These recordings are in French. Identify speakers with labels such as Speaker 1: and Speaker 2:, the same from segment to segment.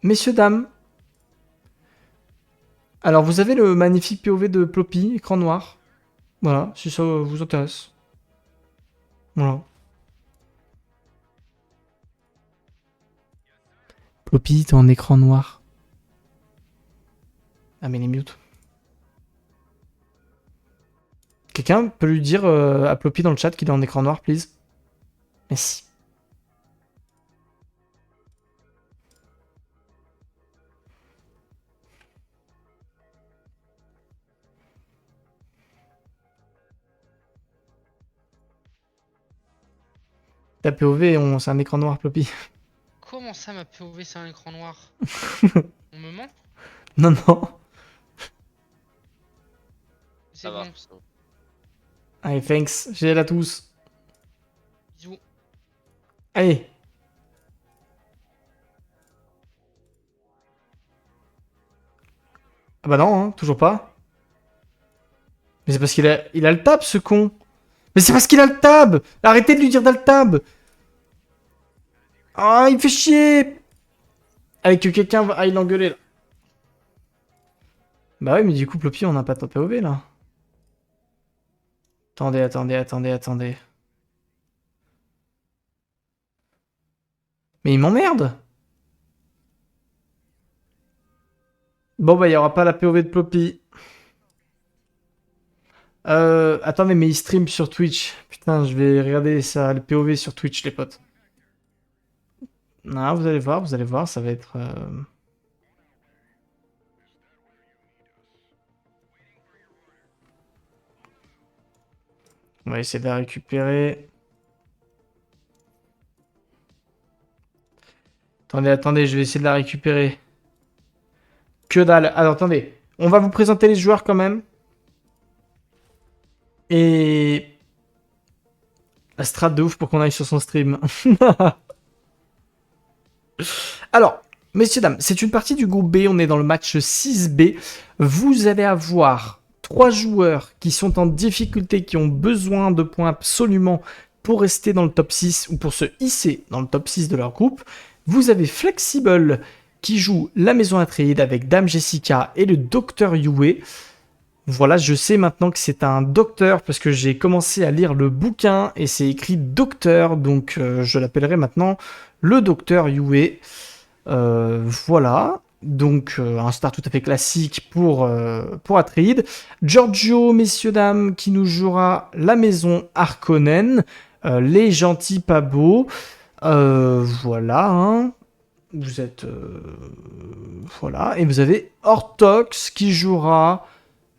Speaker 1: messieurs, dames, alors vous avez le magnifique POV de Ploppy, écran noir. Voilà, si ça vous intéresse. Voilà. Ploppy, t'es en écran noir. Ah, mais il est mute. Quelqu'un peut lui dire à Ploppy dans le chat qu'il est en écran noir, please? Merci. Ta POV, c'est un écran noir, Ploppy.
Speaker 2: Comment ça, ma POV, c'est un écran noir? On me ment?
Speaker 1: Non, non.
Speaker 2: C'est
Speaker 3: Ça va,
Speaker 2: bon.
Speaker 3: ça va.
Speaker 1: Allez, thanks. J'ai à tous.
Speaker 2: Bisous.
Speaker 1: Allez. Ah bah non, hein, toujours pas. Mais c'est parce qu'il a le tab, ce con. Mais c'est parce qu'il a le tab. Arrêtez de lui dire d'al tab. Ah, il me fait chier. Allez, que quelqu'un aille l'engueuler, là. Bah ouais, mais du coup, Ploppy, on n'a pas de POV, là. Attendez, attendez, attendez, attendez. Mais il m'emmerde. Bon, bah, il n'y aura pas la POV de Ploppy. Attendez, mais il stream sur Twitch. Putain, je vais regarder ça, le POV sur Twitch, les potes. Non, vous allez voir, ça va être... On va essayer de la récupérer. Attendez, attendez, je vais essayer de la récupérer. Que dalle. Alors, attendez. On va vous présenter les joueurs quand même. Et... La strat de ouf pour qu'on aille sur son stream. Alors, messieurs, dames, c'est une partie du groupe B. On est dans le match 6B. Vous allez avoir 3 joueurs qui sont en difficulté, qui ont besoin de points absolument pour rester dans le top 6 ou pour se hisser dans le top 6 de leur groupe. Vous avez Flexible qui joue la maison Atreides avec Dame Jessica et le docteur Yue. Voilà, je sais maintenant que c'est un docteur parce que j'ai commencé à lire le bouquin et c'est écrit docteur, donc je l'appellerai maintenant le docteur Yue. Voilà, donc un start tout à fait classique pour Atreides. Giorgio, messieurs, dames, qui nous jouera la maison Harkonnen, les gentils pas beaux. Voilà, hein. Vous êtes... voilà, et vous avez Hortox qui jouera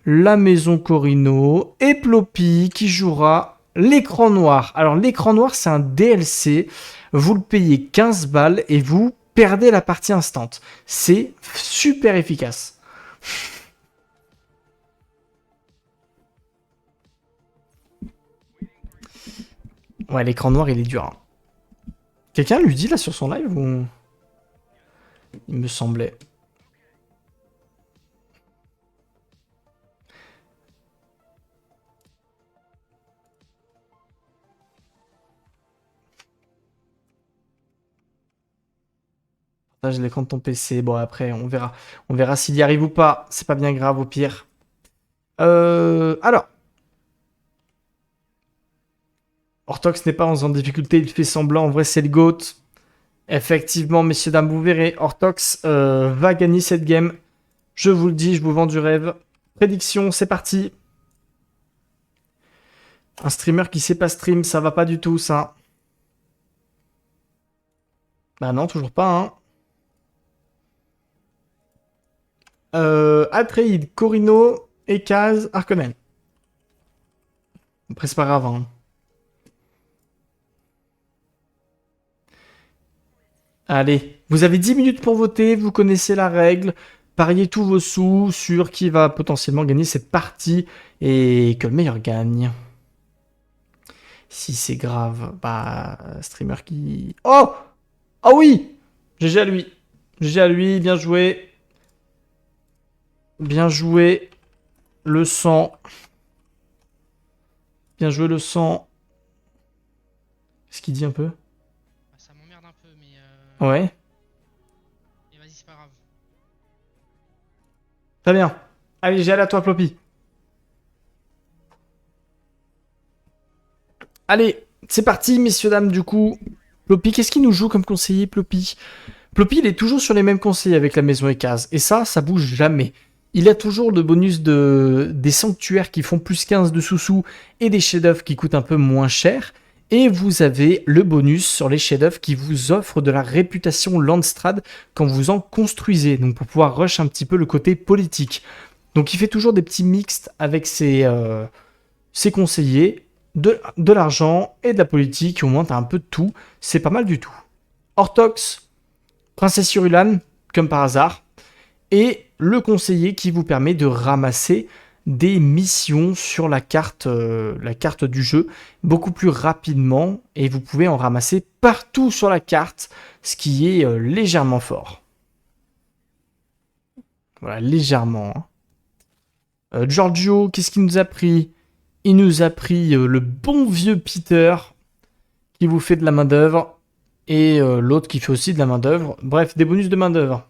Speaker 1: la maison Corino et Ploppy qui jouera l'écran noir. Alors l'écran noir, c'est un DLC. Vous le payez 15 balles et vous perdez la partie instant. C'est super efficace. Ouais, l'écran noir, il est dur, hein. Quelqu'un lui dit là sur son live ou... Il me semblait. Partage l'écran de ton PC. Bon, après, on verra. On verra s'il y arrive ou pas. C'est pas bien grave, au pire. Alors. Hortox n'est pas en difficulté, il fait semblant. En vrai, c'est le GOAT. Effectivement, messieurs, dames, vous verrez. Hortox va gagner cette game. Je vous le dis, je vous vends du rêve. Prédiction, c'est parti. Un streamer qui sait pas stream, ça va pas du tout, ça. Bah non, toujours pas, hein. Atreide, Corino, Ekaz, Harkonnen. Après, c'est pas grave, hein. Allez, vous avez 10 minutes pour voter, vous connaissez la règle. Pariez tous vos sous sur qui va potentiellement gagner cette partie et que le meilleur gagne. Si c'est grave, bah, streamer qui... Oh! Ah oui! GG à lui. GG à lui, bien joué. Bien joué. Le sang. Bien joué le sang. Qu'est-ce qu'il dit un peu?
Speaker 2: Bah, ça m'emmerde un peu, mais
Speaker 1: Ouais.
Speaker 2: il vas-y, c'est pas grave.
Speaker 1: Très bien. Allez, j'ai à toi, Ploppy. Allez, c'est parti, messieurs, dames, du coup. Ploppy, qu'est-ce qu'il nous joue comme conseiller, Ploppy? Ploppy, il est toujours sur les mêmes conseils avec la maison Ekaz. Et ça bouge jamais. Il a toujours le bonus des sanctuaires qui font plus 15 de sous-sous et des chefs-d'œuvre qui coûtent un peu moins cher. Et vous avez le bonus sur les chefs-d'œuvre qui vous offrent de la réputation Landstrad quand vous en construisez. Donc pour pouvoir rush un petit peu le côté politique. Donc il fait toujours des petits mixtes avec ses conseillers, de l'argent et de la politique. Au moins t'as un peu de tout. C'est pas mal du tout. Orthox, Princesse Urulan, comme par hasard, et le conseiller qui vous permet de ramasser des missions sur la carte du jeu beaucoup plus rapidement, et vous pouvez en ramasser partout sur la carte, ce qui est légèrement fort. Voilà, légèrement. Hein. Giorgio, qu'est-ce qu'il nous a pris? Il nous a pris le bon vieux Peter, qui vous fait de la main-d'œuvre, et l'autre qui fait aussi de la main-d'œuvre. Bref, des bonus de main-d'œuvre.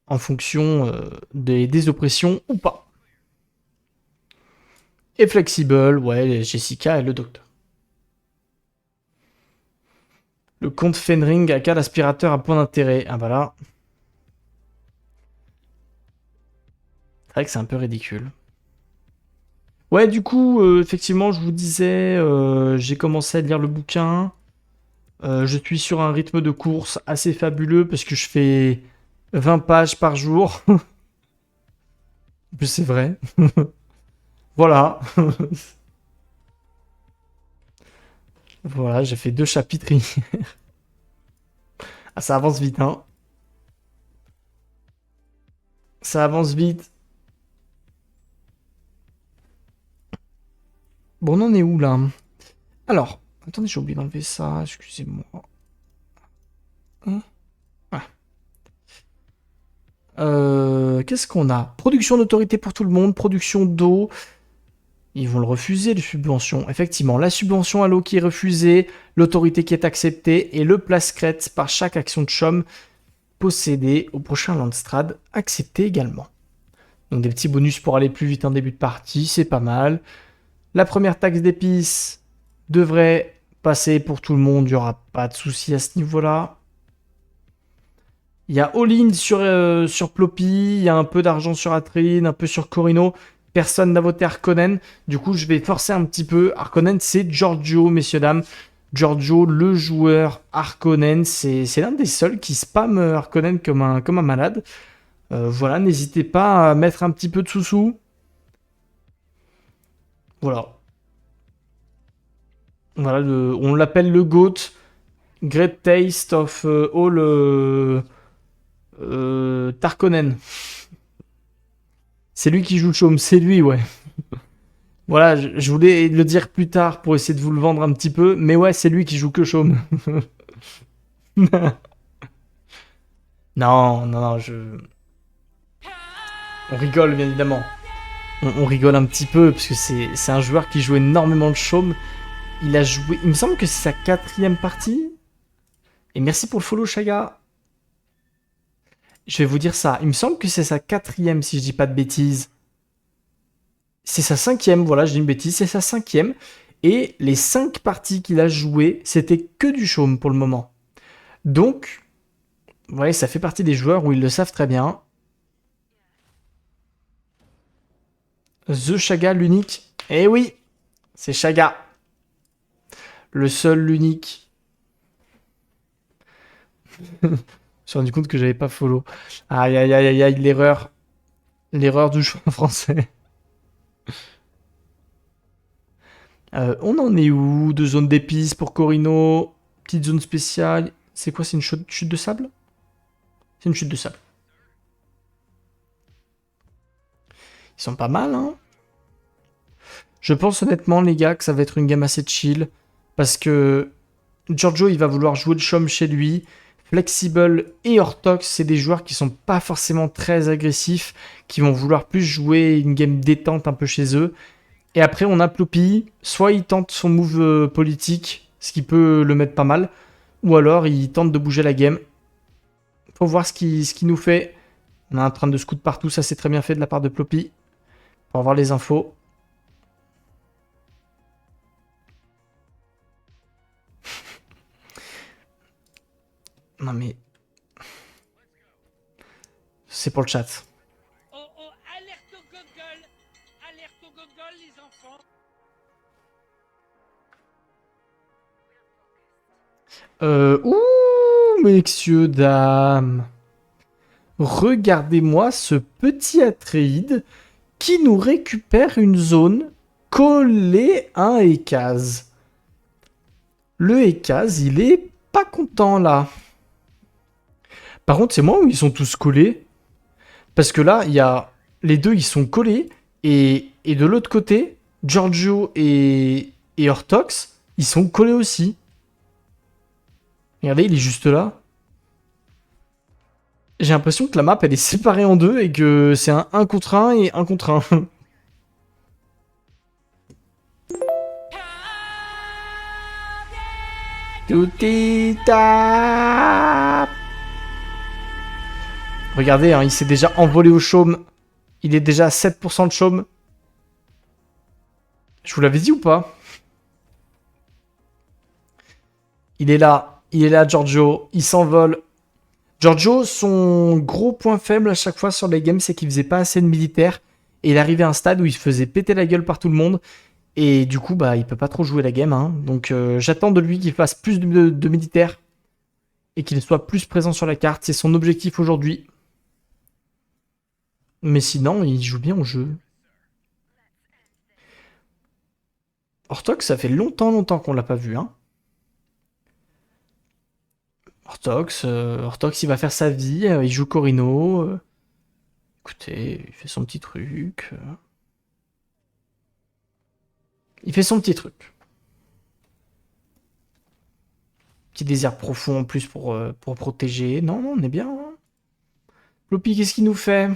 Speaker 1: En fonction des oppressions ou pas. Et Flexible, ouais, Jessica et le docteur. Le comte Fenring a qu'à l'aspirateur à point d'intérêt. Ah bah là. C'est vrai que c'est un peu ridicule. Ouais, du coup, effectivement, je vous disais, j'ai commencé à lire le bouquin. Je suis sur un rythme de course assez fabuleux parce que je fais 20 pages par jour. C'est vrai. Voilà. Voilà, j'ai fait 2 chapitres hier. Ah, ça avance vite, hein. Ça avance vite. Bon, on en est où, là? Alors, attendez, j'ai oublié d'enlever ça. Excusez-moi. Hein? Ah. Qu'est-ce qu'on a? Production d'autorité pour tout le monde, production d'eau. Ils vont le refuser, les subventions. Effectivement, la subvention à l'eau qui est refusée, l'autorité qui est acceptée et le place-crête par chaque action de chum possédée au prochain Landstrad accepté également. Donc des petits bonus pour aller plus vite en début de partie, c'est pas mal. La première taxe d'épices devrait passer pour tout le monde, il n'y aura pas de souci à ce niveau-là. Il y a all-in sur Ploppy, il y a un peu d'argent sur Atrine, un peu sur Corino. Personne n'a voté Harkonnen. Du coup, je vais forcer un petit peu. Harkonnen, c'est Giorgio, messieurs, dames. Giorgio, le joueur Harkonnen. C'est l'un des seuls qui spamme Harkonnen comme un malade. Voilà, n'hésitez pas à mettre un petit peu de sous-sous. Voilà. Voilà, on l'appelle le GOAT. Great Taste of All Tarkonnen. C'est lui qui joue le chaume, c'est lui, ouais. Voilà, je voulais le dire plus tard pour essayer de vous le vendre un petit peu, mais ouais, c'est lui qui joue que chaume. Non, non, non, on rigole, bien évidemment. On rigole un petit peu, parce que c'est un joueur qui joue énormément le chaume. Il a joué... Il me semble que c'est sa 4e partie. Et merci pour le follow, Chaga. Je vais vous dire ça. Il me semble que c'est sa 4e, si je dis pas de bêtises. C'est sa 5e, voilà, je dis une bêtise. C'est sa 5e. Et les 5 parties qu'il a jouées, c'était que du chaume pour le moment. Donc, vous voyez, ça fait partie des joueurs où ils le savent très bien. The Chaga, l'unique. Eh oui, c'est Chaga. Le seul, l'unique. Je me suis rendu compte que j'avais pas follow. Aïe, aïe, aïe, aïe, aïe, l'erreur. L'erreur du choix français. On en est où? De zone d'épices pour Corino. Petite zone spéciale. C'est quoi? C'est une chute de sable? C'est une chute de sable. Ils sont pas mal, hein? Je pense honnêtement, les gars, que ça va être une game assez chill. Parce que Giorgio, il va vouloir jouer le chum chez lui. Flexible et Orthox, c'est des joueurs qui sont pas forcément très agressifs, qui vont vouloir plus jouer une game détente un peu chez eux. Et après, on a Ploppy. Soit il tente son move politique, ce qui peut le mettre pas mal. Ou alors, il tente de bouger la game. Faut voir ce qu'il nous fait. On est en train de scout partout, ça c'est très bien fait de la part de Ploppy. Pour avoir les infos. Non mais... C'est pour le chat.
Speaker 3: Oh oh, alerte au gogol! Alerte au gogol, les enfants!
Speaker 1: Ouh, messieurs, dames. Regardez-moi ce petit Atreide qui nous récupère une zone collée à un Ekaz. Le Ekaz, il est pas content là. Par contre, c'est moi où ils sont tous collés. Parce que là, il y a les deux, ils sont collés. Et de l'autre côté, Giorgio et Hortox, ils sont collés aussi. Regardez, il est juste là. J'ai l'impression que la map, elle est séparée en deux et que c'est un 1 contre 1 et 1 contre 1. Regardez, hein, il s'est déjà envolé au chaume. Il est déjà à 7% de chaume. Je vous l'avais dit ou pas? Il est là, Giorgio. Il s'envole. Giorgio, son gros point faible à chaque fois sur les games, c'est qu'il faisait pas assez de militaires. Et il arrivait à un stade où il se faisait péter la gueule par tout le monde. Et du coup, bah, il peut pas trop jouer la game. Hein. Donc j'attends de lui qu'il fasse plus de militaires. Et qu'il soit plus présent sur la carte. C'est son objectif aujourd'hui. Mais sinon, il joue bien au jeu. Hortox, ça fait longtemps qu'on l'a pas vu. Hein. Hortox, il va faire sa vie. Il joue Corino. Écoutez, il fait son petit truc. Il fait son petit truc. Petit désert profond en plus pour protéger. Non, on est bien. Hein. Ploppy, qu'est-ce qu'il nous fait?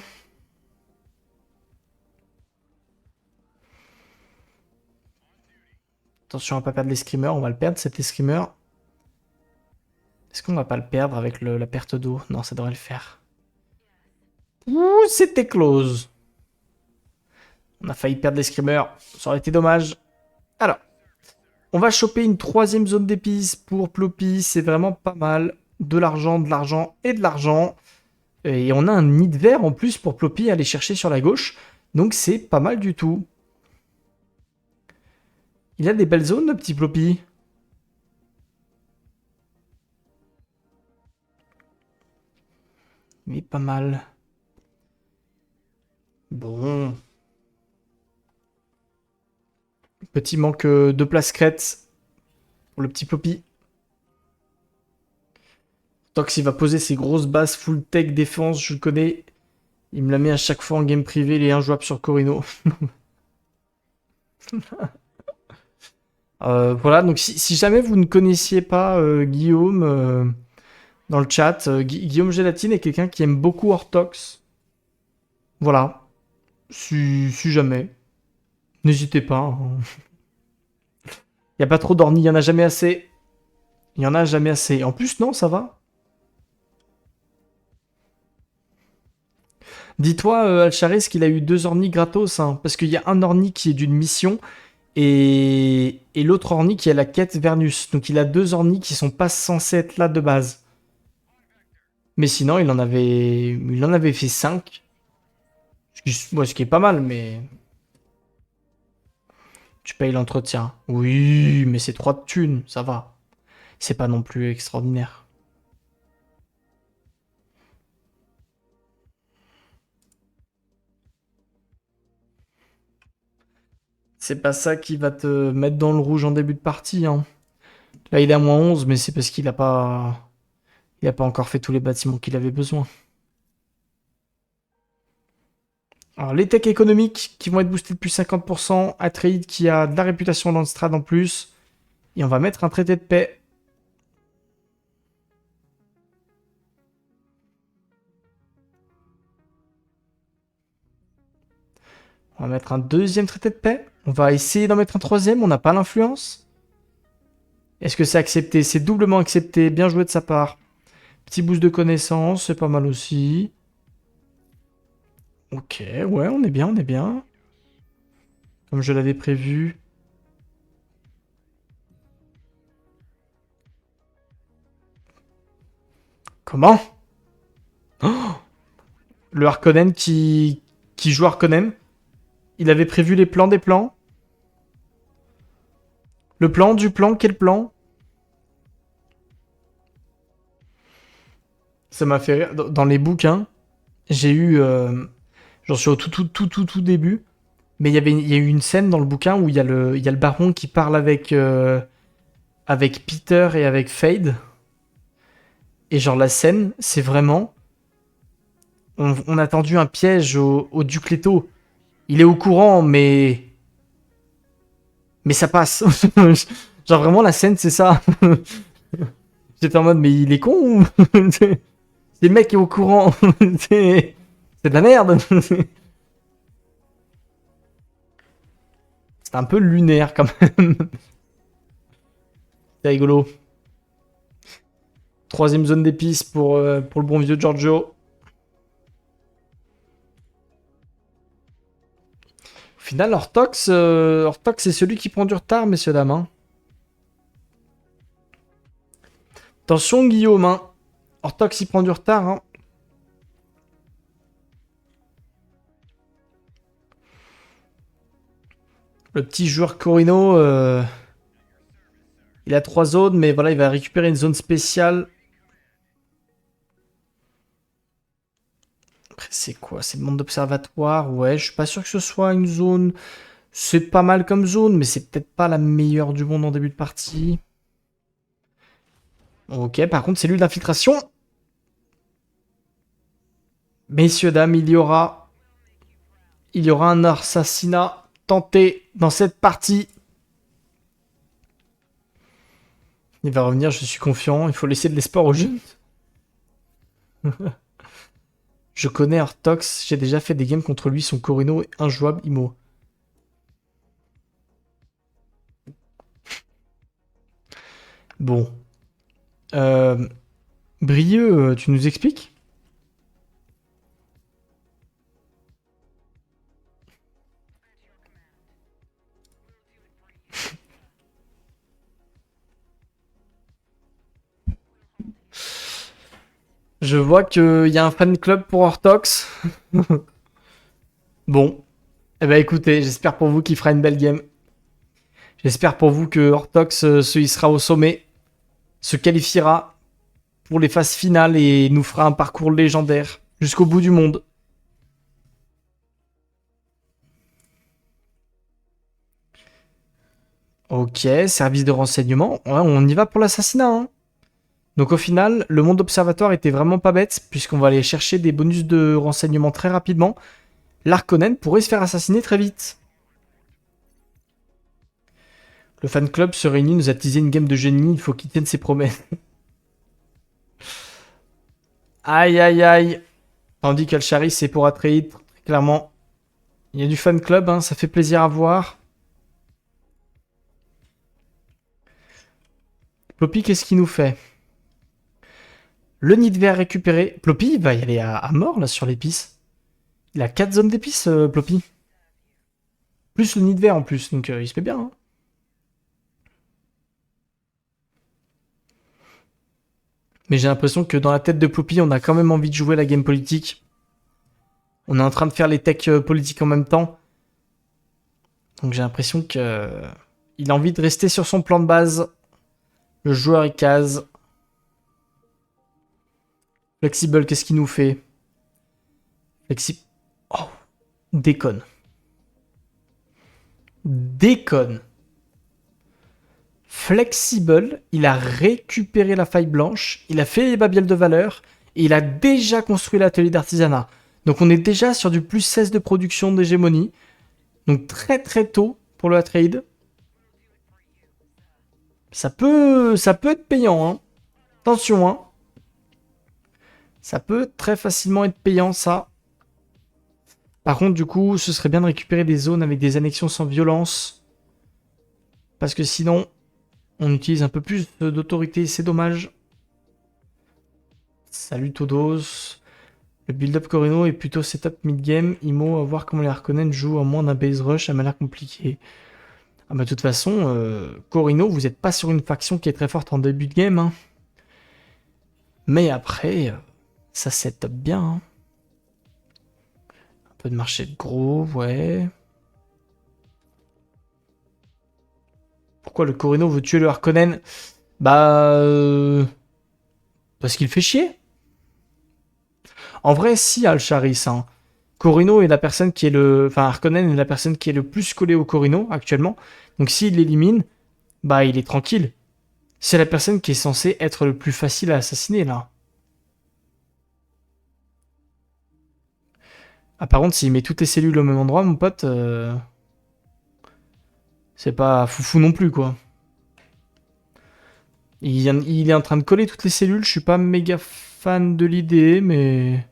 Speaker 1: Attention à pas perdre les screamers. On va le perdre, cet escrimeur. Est-ce qu'on va pas le perdre avec la perte d'eau? Non, ça devrait le faire. Ouh, c'était close. On a failli perdre les screamers. Ça aurait été dommage. Alors, on va choper une troisième zone d'épices pour Ploppy. C'est vraiment pas mal. De l'argent et de l'argent. Et on a un nid de verre en plus pour Ploppy aller chercher sur la gauche. Donc c'est pas mal du tout. Il a des belles zones, le petit Ploppy. Mais pas mal. Bon. Petit manque de place crête pour le petit Ploppy. Tox, il va poser ses grosses bases full tech défense, je le connais. Il me la met à chaque fois en game privé, il est injouable sur Corino. Voilà, donc si jamais vous ne connaissiez pas Guillaume dans le chat, Guillaume Gélatine est quelqu'un qui aime beaucoup Hortox. Voilà. Si jamais. N'hésitez pas. Hein. Il n'y a pas trop d'orni, il n'y en a jamais assez. Il n'y en a jamais assez. En plus, non, ça va. Dis-toi, Alcharis, qu'il a eu 2 ornis gratos. Hein, parce qu'il y a un orni qui est d'une mission et l'autre orni qui est la quête Vernus. Donc il a 2 ornis qui sont pas censés être là de base. Mais sinon, il en avait fait 5. Ce qui est pas mal, mais... Tu payes l'entretien. Oui, mais c'est 3 de thunes, ça va. C'est pas non plus extraordinaire. C'est pas ça qui va te mettre dans le rouge en début de partie. Hein. Là, il est à moins 11, mais c'est parce qu'il a pas... Il a pas encore fait tous les bâtiments qu'il avait besoin. Alors, les techs économiques qui vont être boostés de plus 50%. Atreide qui a de la réputation dans le Strad en plus. Et on va mettre un traité de paix. On va mettre un deuxième traité de paix. On va essayer d'en mettre un troisième. On n'a pas l'influence. Est-ce que c'est accepté? C'est doublement accepté. Bien joué de sa part. Petit boost de connaissances, c'est pas mal aussi. Ok, ouais, on est bien, on est bien. Comme je l'avais prévu. Comment? Oh, le Harkonnen qui joue Harkonnen. Il avait prévu les plans des plans. Le plan du plan, quel plan? Ça m'a fait rire. Dans les bouquins, j'ai eu... j'en suis au tout début. Mais il y a eu une scène dans le bouquin où il y a le baron qui parle avec Peter et avec Fade. Et genre la scène, c'est vraiment... On a tendu un piège au Duc Leto. Il est au courant, mais... Mais ça passe. Genre vraiment la scène, c'est ça. J'étais en mode, mais il est con ou... C'est le mec qui est au courant. C'est de la merde. C'est un peu lunaire quand même. C'est rigolo. Troisième zone d'épices pour le bon vieux Giorgio. Au final, Hortox, c'est celui qui prend du retard, messieurs dames. Hein. Attention, Guillaume. Hein. Hortox, il prend du retard. Hein. Le petit joueur Corino, il a 3 zones, mais voilà, il va récupérer une zone spéciale. Après, c'est quoi? C'est le monde d'observatoire? Ouais, je suis pas sûr que ce soit une zone... C'est pas mal comme zone, mais c'est peut-être pas la meilleure du monde en début de partie. Ok, par contre, cellule d'infiltration. Messieurs, dames, il y aura un assassinat tenté dans cette partie. Il va revenir, je suis confiant. Il faut laisser de l'espoir aux jeunes. Je connais Artox, j'ai déjà fait des games contre lui, son Corino est injouable, IMO. Bon. Brieux, tu nous expliques? Je vois qu'il y a un fan club pour Hortox. Bon. Eh ben écoutez, j'espère pour vous qu'il fera une belle game. J'espère pour vous que Hortox se hissera au sommet, se qualifiera pour les phases finales et nous fera un parcours légendaire jusqu'au bout du monde. Ok, service de renseignement. Ouais, on y va pour l'assassinat. Hein. Donc au final, le monde observatoire était vraiment pas bête, puisqu'on va aller chercher des bonus de renseignement très rapidement. L'Harkonnen pourrait se faire assassiner très vite. Le fan club se réunit, nous a teasé une game de génie, il faut qu'il tienne ses promesses. Aïe aïe aïe. Tandis qu'Alshari c'est pour Atreides, très clairement. Il y a du fan club, hein, ça fait plaisir à voir. Ploppy, qu'est-ce qu'il nous fait? Le nid vert récupéré. Ploppy, il va y aller à mort là sur l'épice. Il a 4 zones d'épices, Ploppy. Plus le nid vert en plus, donc il se met bien. Hein. Mais j'ai l'impression que dans la tête de Ploppy, on a quand même envie de jouer la game politique. On est en train de faire les techs politiques en même temps. Donc j'ai l'impression que il a envie de rester sur son plan de base. Le joueur est case. Flexible, qu'est-ce qu'il nous fait? Oh, déconne. Déconne. Flexible, il a récupéré la faille blanche, il a fait les babioles de valeur, et il a déjà construit l'atelier d'artisanat. Donc on est déjà sur du plus 16 de production d'hégémonie. Donc très très tôt pour le trade. Ça peut être payant, hein. Attention, hein. Ça peut très facilement être payant, ça. Par contre, du coup, ce serait bien de récupérer des zones avec des annexions sans violence. Parce que sinon, on utilise un peu plus d'autorité, c'est dommage. Salut Todos. Le build-up Corino est plutôt setup mid-game. Imo, à voir comment les Harkonnen jouent à moins d'un base rush, ça m'a l'air compliqué. Ah bah de toute façon, Corino, vous n'êtes pas sur une faction qui est très forte en début de game. Hein. Mais après, ça setup bien. Hein. Un peu de marché de gros, ouais. Pourquoi le Corino veut tuer le Harkonnen? Bah... parce qu'il fait chier. En vrai, si, Al-Charis, hein. Corino est la personne qui est le... Enfin, Harkonnen est la personne qui est le plus collée au Corino, actuellement. Donc s'il l'élimine, bah il est tranquille. C'est la personne qui est censée être le plus facile à assassiner, là. Ah, par contre, s'il met toutes les cellules au même endroit, mon pote... c'est pas foufou non plus, quoi. Il est en train de coller toutes les cellules. Je suis pas méga fan de l'idée, mais...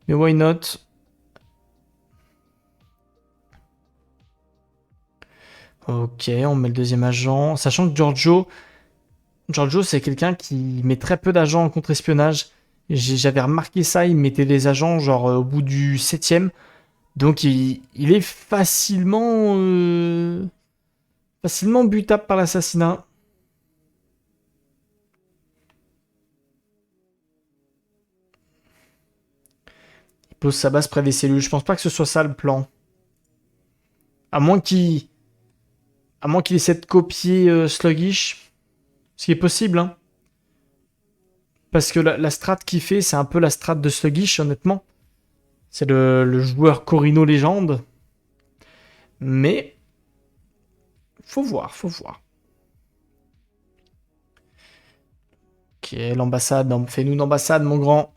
Speaker 1: Mais why not? Ok, on met le deuxième agent. Sachant que Giorgio, c'est quelqu'un qui met très peu d'agents en contre-espionnage. J'avais remarqué ça, il mettait des agents genre au bout du 7ème. Donc il est facilement butable par l'assassinat. Il pose sa base près des cellules. Je pense pas que ce soit ça le plan. À moins qu'il essaie de copier Sluggish. Ce qui est possible, hein. Parce que la strat qu'il fait, c'est un peu la strat de Sluggish, honnêtement. C'est le joueur Corino légende. Mais, faut voir, faut voir. Ok, l'ambassade, fais-nous une ambassade, mon grand.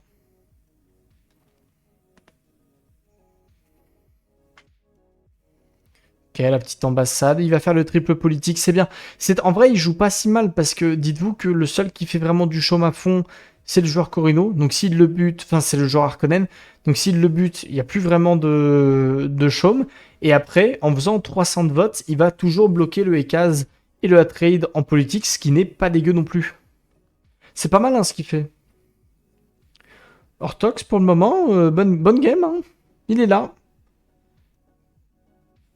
Speaker 1: Ok, la petite ambassade. Il va faire le triple politique, c'est bien. En vrai, il joue pas si mal parce que dites-vous que le seul qui fait vraiment du chaume à fond, c'est le joueur Corino. Donc s'il le bute, enfin c'est le joueur Harkonnen. Donc s'il le bute, il n'y a plus vraiment de chaume. Et après, en faisant 300 de votes, il va toujours bloquer le Ekaz et le Trade en politique, ce qui n'est pas dégueu non plus. C'est pas mal hein, ce qu'il fait. Ortox pour le moment, bonne game. Hein. Il est là.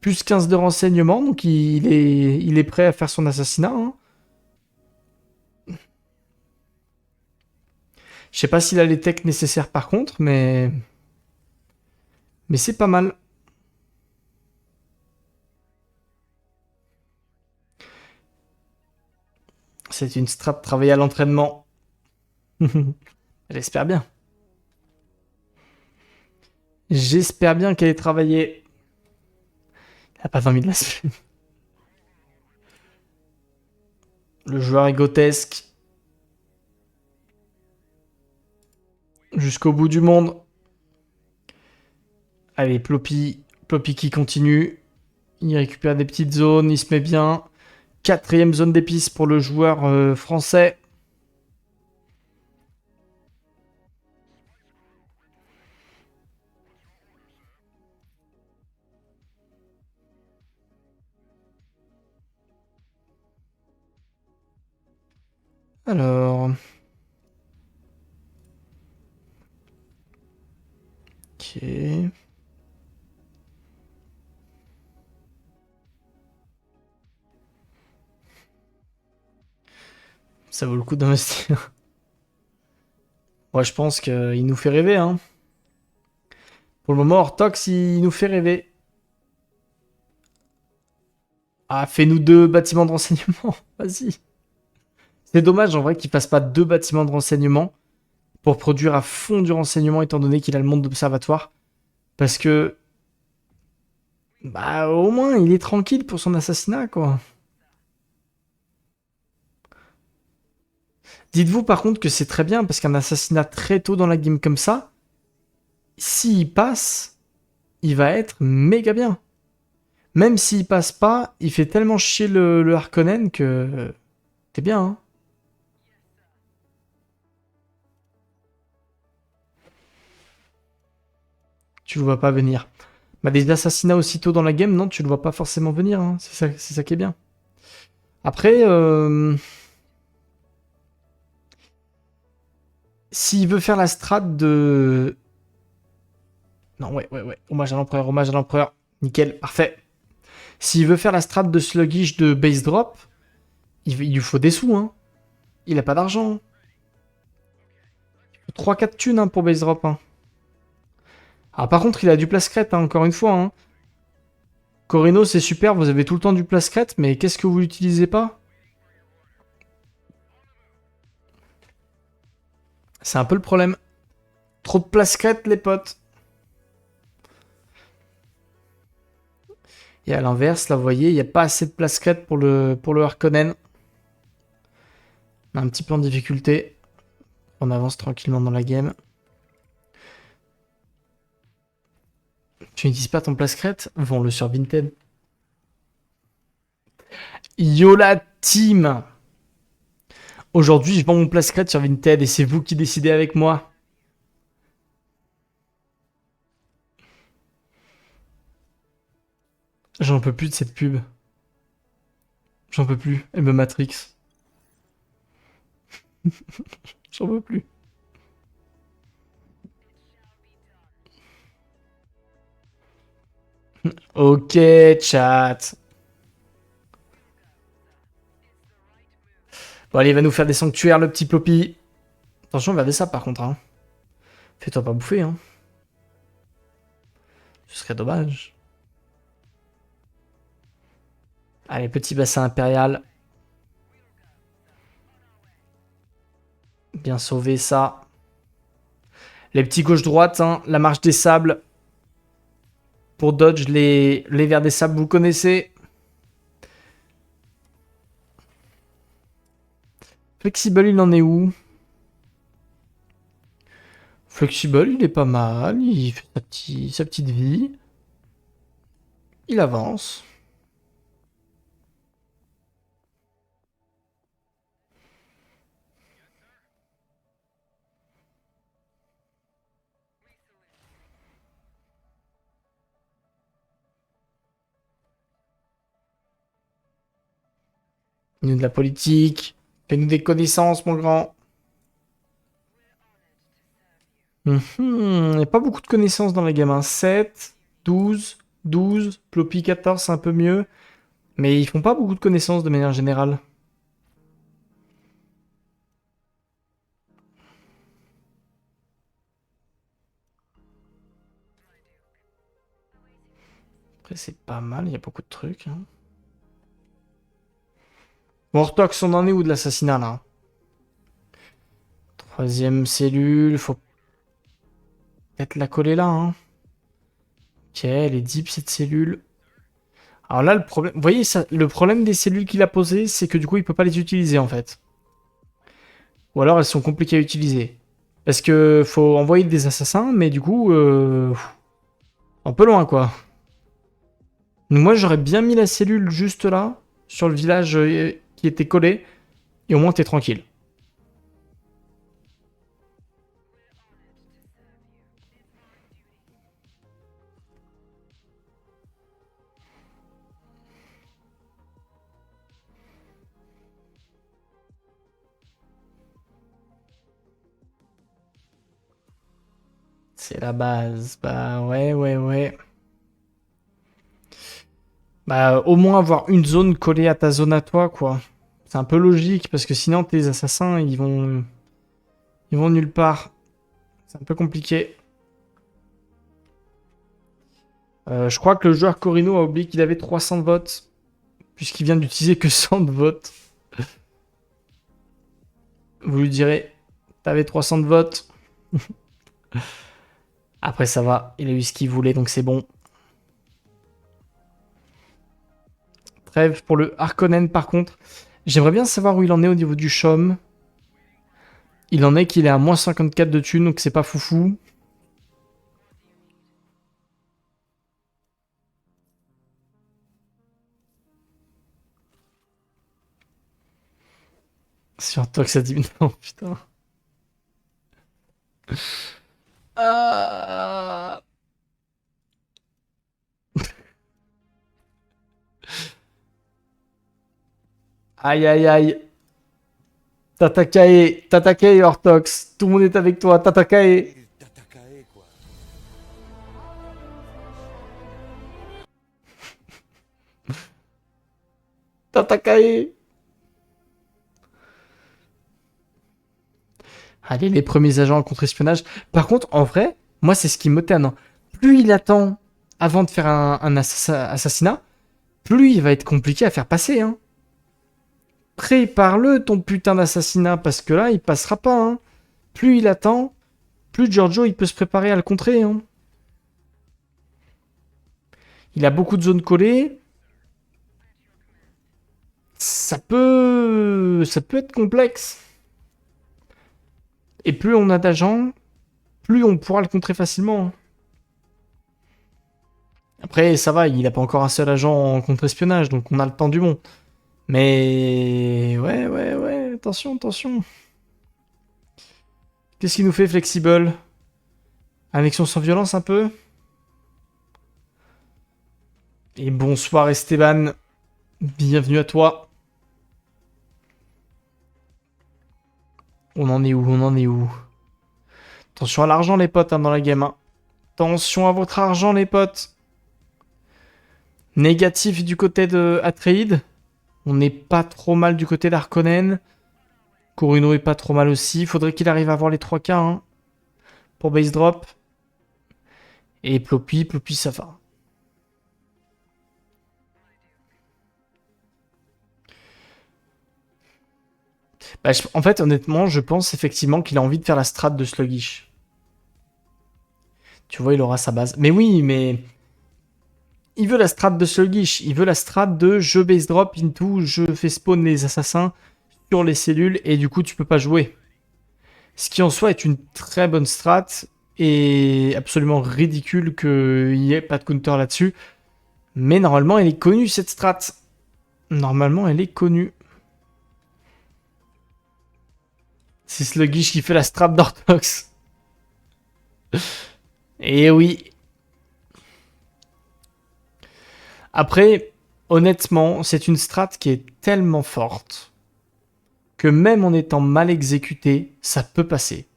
Speaker 1: Plus 15 de renseignements, donc il est prêt à faire son assassinat. Hein. Je sais pas s'il a les techs nécessaires par contre, mais c'est pas mal. C'est une strat travaillée à l'entraînement. J'espère bien. J'espère bien qu'elle est travaillée. Elle a pas 20 000 la semaine. Le joueur est grotesque. Jusqu'au bout du monde. Allez, Ploppy qui continue. Il récupère des petites zones, il se met bien. 4ème zone d'épices pour le joueur français. Alors... Ok... Ça vaut le coup d'investir. Ouais, je pense qu'il nous fait rêver, hein. Pour le moment, Ortox, il nous fait rêver. Ah, fais-nous 2 bâtiments de renseignement. Vas-y. C'est dommage, en vrai, qu'il fasse pas 2 bâtiments de renseignement pour produire à fond du renseignement, étant donné qu'il a le monde d'observatoire. Parce que... Bah, au moins, il est tranquille pour son assassinat, quoi. Dites-vous, par contre, que c'est très bien, parce qu'un assassinat très tôt dans la game comme ça, s'il passe, il va être méga bien. Même s'il passe pas, il fait tellement chier le Harkonnen que... T'es bien, hein. Tu le vois pas venir. Bah, des assassinats aussitôt dans la game, non, tu le vois pas forcément venir, hein. C'est ça qui est bien. Après, S'il veut faire la strat de... Non, ouais. Hommage à l'empereur, hommage à l'empereur. Nickel, parfait. S'il veut faire la strat de sluggish de base drop, il lui faut des sous, hein. Il a pas d'argent. 3-4 thunes hein, pour base drop. Hein. Ah, par contre, il a du place crête, hein, encore une fois. Hein. Corino, c'est super, vous avez tout le temps du place crête, mais qu'est-ce que vous l'utilisez pas? C'est un peu le problème. Trop de place crête, les potes. Et à l'inverse, là, vous voyez, il n'y a pas assez de place crête pour le Harkonnen. On a un petit peu en difficulté. On avance tranquillement dans la game. Tu n'utilises pas ton place crête? Vends-le sur Vinted. Yo la team! Aujourd'hui, je vends mon place crête sur Vinted et c'est vous qui décidez avec moi. J'en peux plus de cette pub. J'en peux plus. Elle me matrix. J'en peux plus. Ok, chat. Bon, allez, il va nous faire des sanctuaires, le petit Ploppy. Attention, on va des sables par contre. Hein. Fais-toi pas bouffer. Hein. Ce serait dommage. Allez, petit bassin impérial. Bien sauvé ça. Les petits gauche-droite, hein, la marche des sables. Pour dodge les vers des sables, vous connaissez. Flexible, il en est où? Flexible, il est pas mal. Il fait sa petite vie. Il avance. Nous de la politique. Fais-nous des connaissances, mon grand. Il n'y a pas beaucoup de connaissances dans les gamins. 7, 12, 12, Ploppy 14, c'est un peu mieux. Mais ils font pas beaucoup de connaissances de manière générale. Après, c'est pas mal, il y a beaucoup de trucs. Hein. Bon, Ortox, on en est où de l'assassinat là? Troisième cellule, faut peut-être la coller là. Hein. Ok, elle est deep cette cellule. Alors là, le problème, vous voyez, ça, le problème des cellules qu'il a posées, c'est que du coup, il peut pas les utiliser en fait. Ou alors, elles sont compliquées à utiliser. Parce que faut envoyer des assassins, mais du coup, un peu loin quoi. Donc moi, j'aurais bien mis la cellule juste là, sur le village qui était collé, et au moins t'es tranquille. C'est la base. Bah ouais. Bah au moins avoir une zone collée à ta zone à toi, quoi. C'est un peu logique, parce que sinon tes assassins, ils vont nulle part. C'est un peu compliqué. Je crois que le joueur Corino a oublié qu'il avait 300 de votes, puisqu'il vient d'utiliser que 100 de votes. Vous lui direz, t'avais 300 de votes. Après ça va, il a eu ce qu'il voulait, donc c'est bon. Trêve pour le Harkonnen par contre. J'aimerais bien savoir où il en est au niveau du chaume. Il en est qu'il est à moins 54 de thunes, donc c'est pas foufou. Sur toi que ça diminue. Non, putain. Ah. Aïe. Tatakae Hortox. Tout le monde est avec toi, Tatakae.
Speaker 4: Tatakae, quoi.
Speaker 1: Tatakae. Allez, les premiers agents en contre-espionnage. Par contre, en vrai, moi, c'est ce qui me terne, hein. Plus il attend avant de faire un assassinat, plus il va être compliqué à faire passer, hein. Prépare-le, ton putain d'assassinat, parce que là, il passera pas, hein. Plus il attend, plus Giorgio, il peut se préparer à le contrer, hein. Il a beaucoup de zones collées. Ça peut être complexe. Et plus on a d'agents, plus on pourra le contrer facilement, hein. Après, ça va, il a pas encore un seul agent en contre-espionnage, donc on a le temps du monde. Mais... Ouais, attention. Qu'est-ce qu'il nous fait, Flexible? Annexion sans violence, un peu? Et bonsoir, Esteban. Bienvenue à toi. On en est où? Attention à l'argent, les potes, hein, dans la game, hein. Attention à votre argent, les potes. Négatif du côté de Atreide. On n'est pas trop mal du côté d'Harkonnen. Corino est pas trop mal aussi. Faudrait qu'il arrive à avoir les 3K, hein, pour base drop. Et Ploppy, ça va. Bah, en fait, honnêtement, je pense effectivement qu'il a envie de faire la strat de Sluggish. Tu vois, il aura sa base. Mais oui, mais... Il veut la strat de Sluggish. Il veut la strat de je base drop into, je fais spawn les assassins sur les cellules et du coup, tu peux pas jouer. Ce qui en soi est une très bonne strat et absolument ridicule qu'il n'y ait pas de counter là-dessus. Mais normalement, elle est connue, cette strat. Normalement, elle est connue. C'est Sluggish qui fait la strat d'Orthox. Et oui. Après, honnêtement, c'est une strat qui est tellement forte que même en étant mal exécutée, ça peut passer.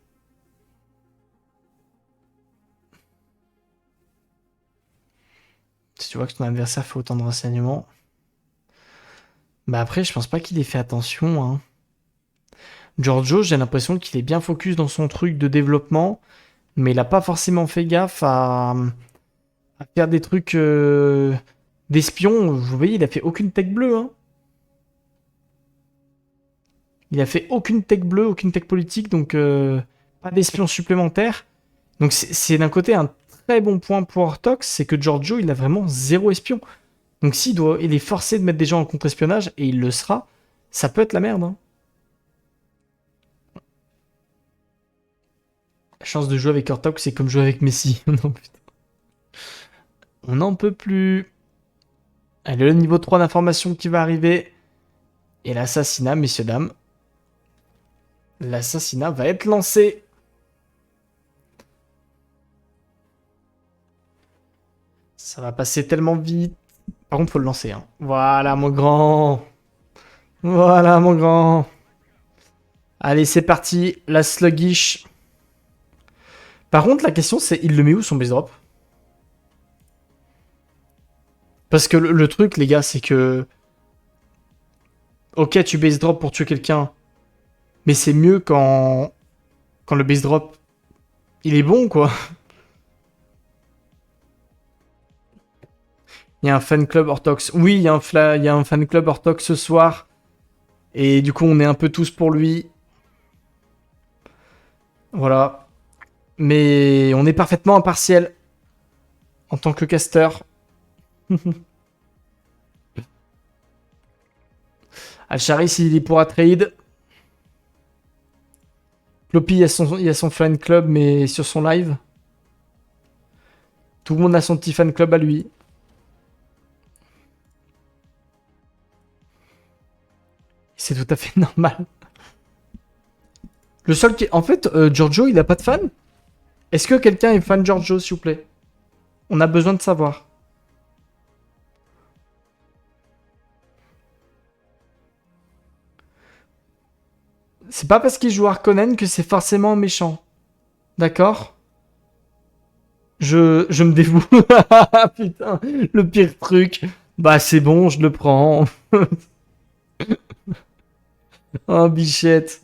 Speaker 1: Si tu vois que ton adversaire fait autant de renseignements. Bah après, je pense pas qu'il ait fait attention, hein. Giorgio, j'ai l'impression qu'il est bien focus dans son truc de développement, mais il a pas forcément fait gaffe à faire des trucs d'espion. Vous voyez, il a fait aucune tech bleue, hein. Il a fait aucune tech bleue, aucune tech politique, donc pas d'espion supplémentaire. Donc c'est d'un côté un très bon point pour Ortox, c'est que Giorgio, il a vraiment zéro espion. Donc il est forcé de mettre des gens en contre-espionnage, et il le sera, ça peut être la merde, hein. La chance de jouer avec Ortox, c'est comme jouer avec Messi. Non, putain. On n'en peut plus. Allez, le niveau 3 d'information qui va arriver. Et l'assassinat, messieurs, dames. L'assassinat va être lancé. Ça va passer tellement vite. Par contre, faut le lancer, hein. Voilà, mon grand. Voilà, mon grand. Allez, c'est parti. La sluggish. Par contre, la question, c'est il le met où, son base drop? Parce que le truc, les gars, c'est que... Ok, tu base drop pour tuer quelqu'un. Mais c'est mieux quand le base drop, il est bon, quoi. Il y a un fan club Ortox. Oui, il y a un fan club Ortox ce soir. Et du coup, on est un peu tous pour lui. Voilà. Mais on est parfaitement impartiel. En tant que caster. Alcharis, il est pour Atreide. Ploppy, il y a son fan club, mais sur son live. Tout le monde a son petit fan club à lui. C'est tout à fait normal. Le seul qui... En fait, Giorgio, il a pas de fan? Est-ce que quelqu'un est fan de Giorgio, s'il vous plaît? On a besoin de savoir. C'est pas parce qu'il joue Harkonnen que c'est forcément méchant. D'accord? Je me dévoue. Putain, le pire truc. Bah c'est bon, je le prends. Oh, bichette.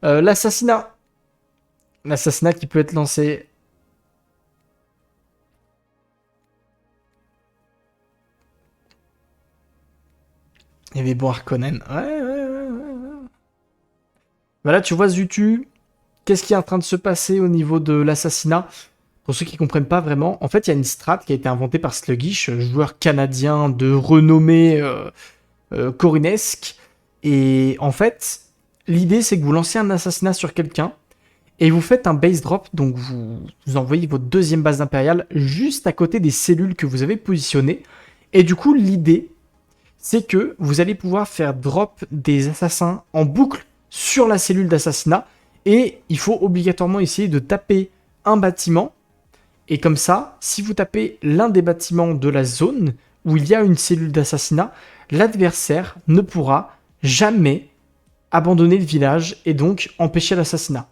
Speaker 1: L'assassinat. L'assassinat qui peut être lancé. Il y avait bon Harkonnen. Ouais. Voilà, tu vois, Zutu, qu'est-ce qui est en train de se passer au niveau de l'assassinat? Pour ceux qui comprennent pas vraiment, en fait, il y a une strat qui a été inventée par Sluggish, joueur canadien de renommée corinesque. Et en fait, l'idée, c'est que vous lancez un assassinat sur quelqu'un et vous faites un base drop, donc vous envoyez votre deuxième base impériale juste à côté des cellules que vous avez positionnées. Et du coup, l'idée, c'est que vous allez pouvoir faire drop des assassins en boucle sur la cellule d'assassinat. Et il faut obligatoirement essayer de taper un bâtiment. Et comme ça, si vous tapez l'un des bâtiments de la zone où il y a une cellule d'assassinat, l'adversaire ne pourra jamais abandonner le village et donc empêcher l'assassinat.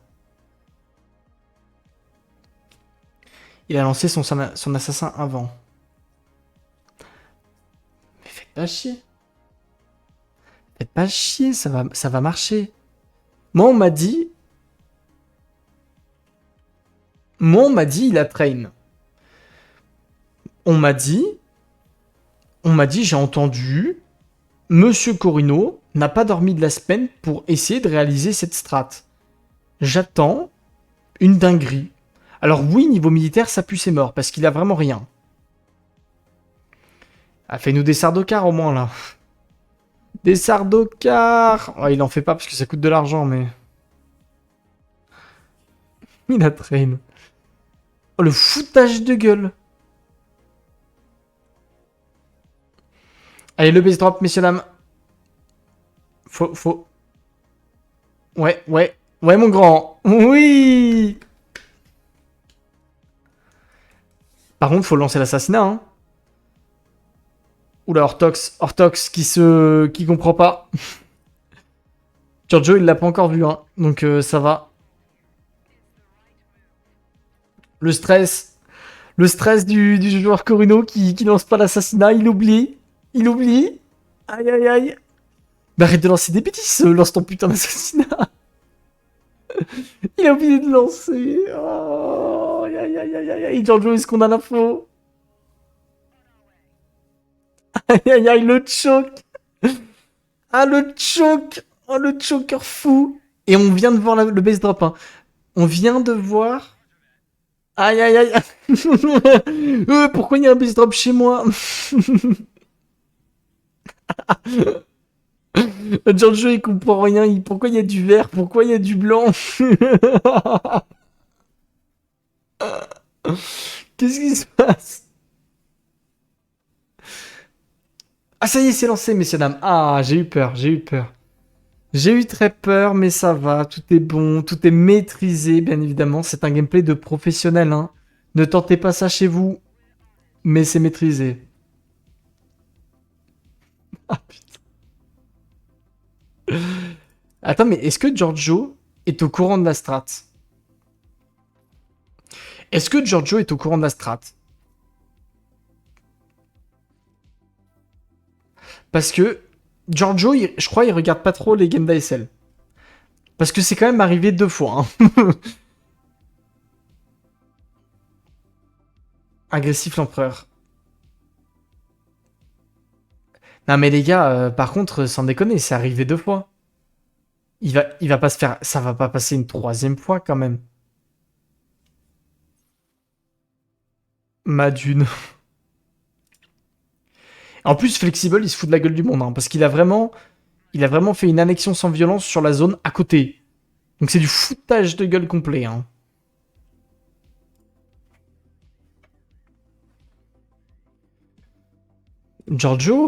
Speaker 1: Il a lancé son assassin avant. Mais faites pas chier. Faites pas chier, ça va marcher. Moi, on m'a dit, il a train. On m'a dit, j'ai entendu, Monsieur Corino n'a pas dormi de la semaine pour essayer de réaliser cette strat. J'attends une dinguerie. Alors oui, niveau militaire, ça pue ses morts, parce qu'il a vraiment rien. Ah, fais-nous des sardocars au moins, là. Des sardocars. Oh, il en fait pas parce que ça coûte de l'argent, mais... Il a train. Oh, le foutage de gueule. Allez, le base drop, messieurs, dames. Faut... Ouais, mon grand. Oui. Par contre, faut lancer l'assassinat, hein. Oula, Hortox qui comprend pas. Giorgio, il l'a pas encore vu, hein. Donc ça va. Le stress du joueur Corino qui lance pas l'assassinat, il oublie. Aïe, aïe, aïe. Mais arrête de lancer des bêtises, lance ton putain d'assassinat. Il a oublié de lancer. Oh, aïe, aïe, aïe, aïe, aïe. Giorgio, est-ce qu'on a l'info? Aïe, aïe, aïe, le choke. Ah, le choke. Oh, le choker fou. Et on vient de voir le base drop, hein. On vient de voir... Aïe, aïe, aïe. Pourquoi il y a un base drop chez moi? Giorgio, il comprend rien. Pourquoi il y a du vert? Pourquoi il y a du blanc? Qu'est-ce qui se passe? Ah, ça y est, c'est lancé, messieurs, dames. Ah, j'ai eu peur. J'ai eu très peur, mais ça va. Tout est bon, tout est maîtrisé, bien évidemment. C'est un gameplay de professionnel, hein. Ne tentez pas ça chez vous, mais c'est maîtrisé. Ah, putain. Attends, mais est-ce que Giorgio est au courant de la strat? Est-ce que Giorgio est au courant de la strat? Parce que Giorgio, je crois, il regarde pas trop les games d'ASL. Parce que c'est quand même arrivé 2 fois. Hein. Agressif l'empereur. Non mais les gars, par contre, sans déconner, c'est arrivé 2 fois. Il va pas se faire... Ça va pas passer une 3e fois quand même. Madune. En plus, Flexible, il se fout de la gueule du monde. Hein, parce qu'il a vraiment... Il a vraiment fait une annexion sans violence sur la zone à côté. Donc c'est du foutage de gueule complet. Hein. Giorgio,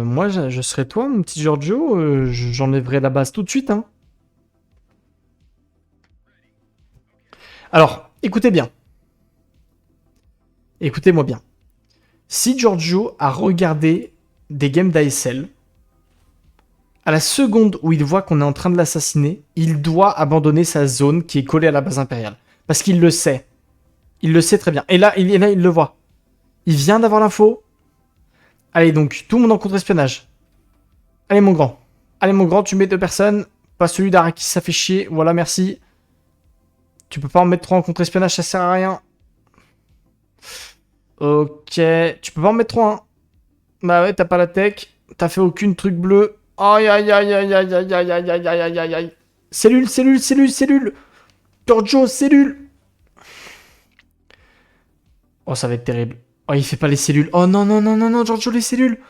Speaker 1: moi je serais toi, mon petit Giorgio, j'enlèverais la base tout de suite. Hein. Alors, écoutez bien. Écoutez-moi bien. Si Giorgio a regardé des games d'ASL, À la seconde où il voit qu'on est en train de l'assassiner, il doit abandonner sa zone qui est collée à la base impériale. Parce qu'il le sait. Il le sait très bien. Et là, il le voit. Il vient d'avoir l'info. Allez, donc, tout le monde en contre-espionnage. Allez, mon grand. Allez, mon grand, tu mets 2 personnes. Pas celui d'Arrakis, ça fait chier. Voilà, merci. Tu peux pas en mettre 3 en contre-espionnage, ça sert à rien. Ok. Tu peux pas en mettre 3, hein. Bah ouais, t'as pas la tech. T'as fait aucune truc bleu. Aïe, aïe, aïe, aïe, aïe, aïe, aïe, aïe, aïe, aïe, aïe, aïe. Cellule, cellule, cellule, cellule. Giorgio, cellule. Oh, ça va être terrible. Oh, il fait pas les cellules. Oh non, non, non, non, non, Giorgio, les cellules.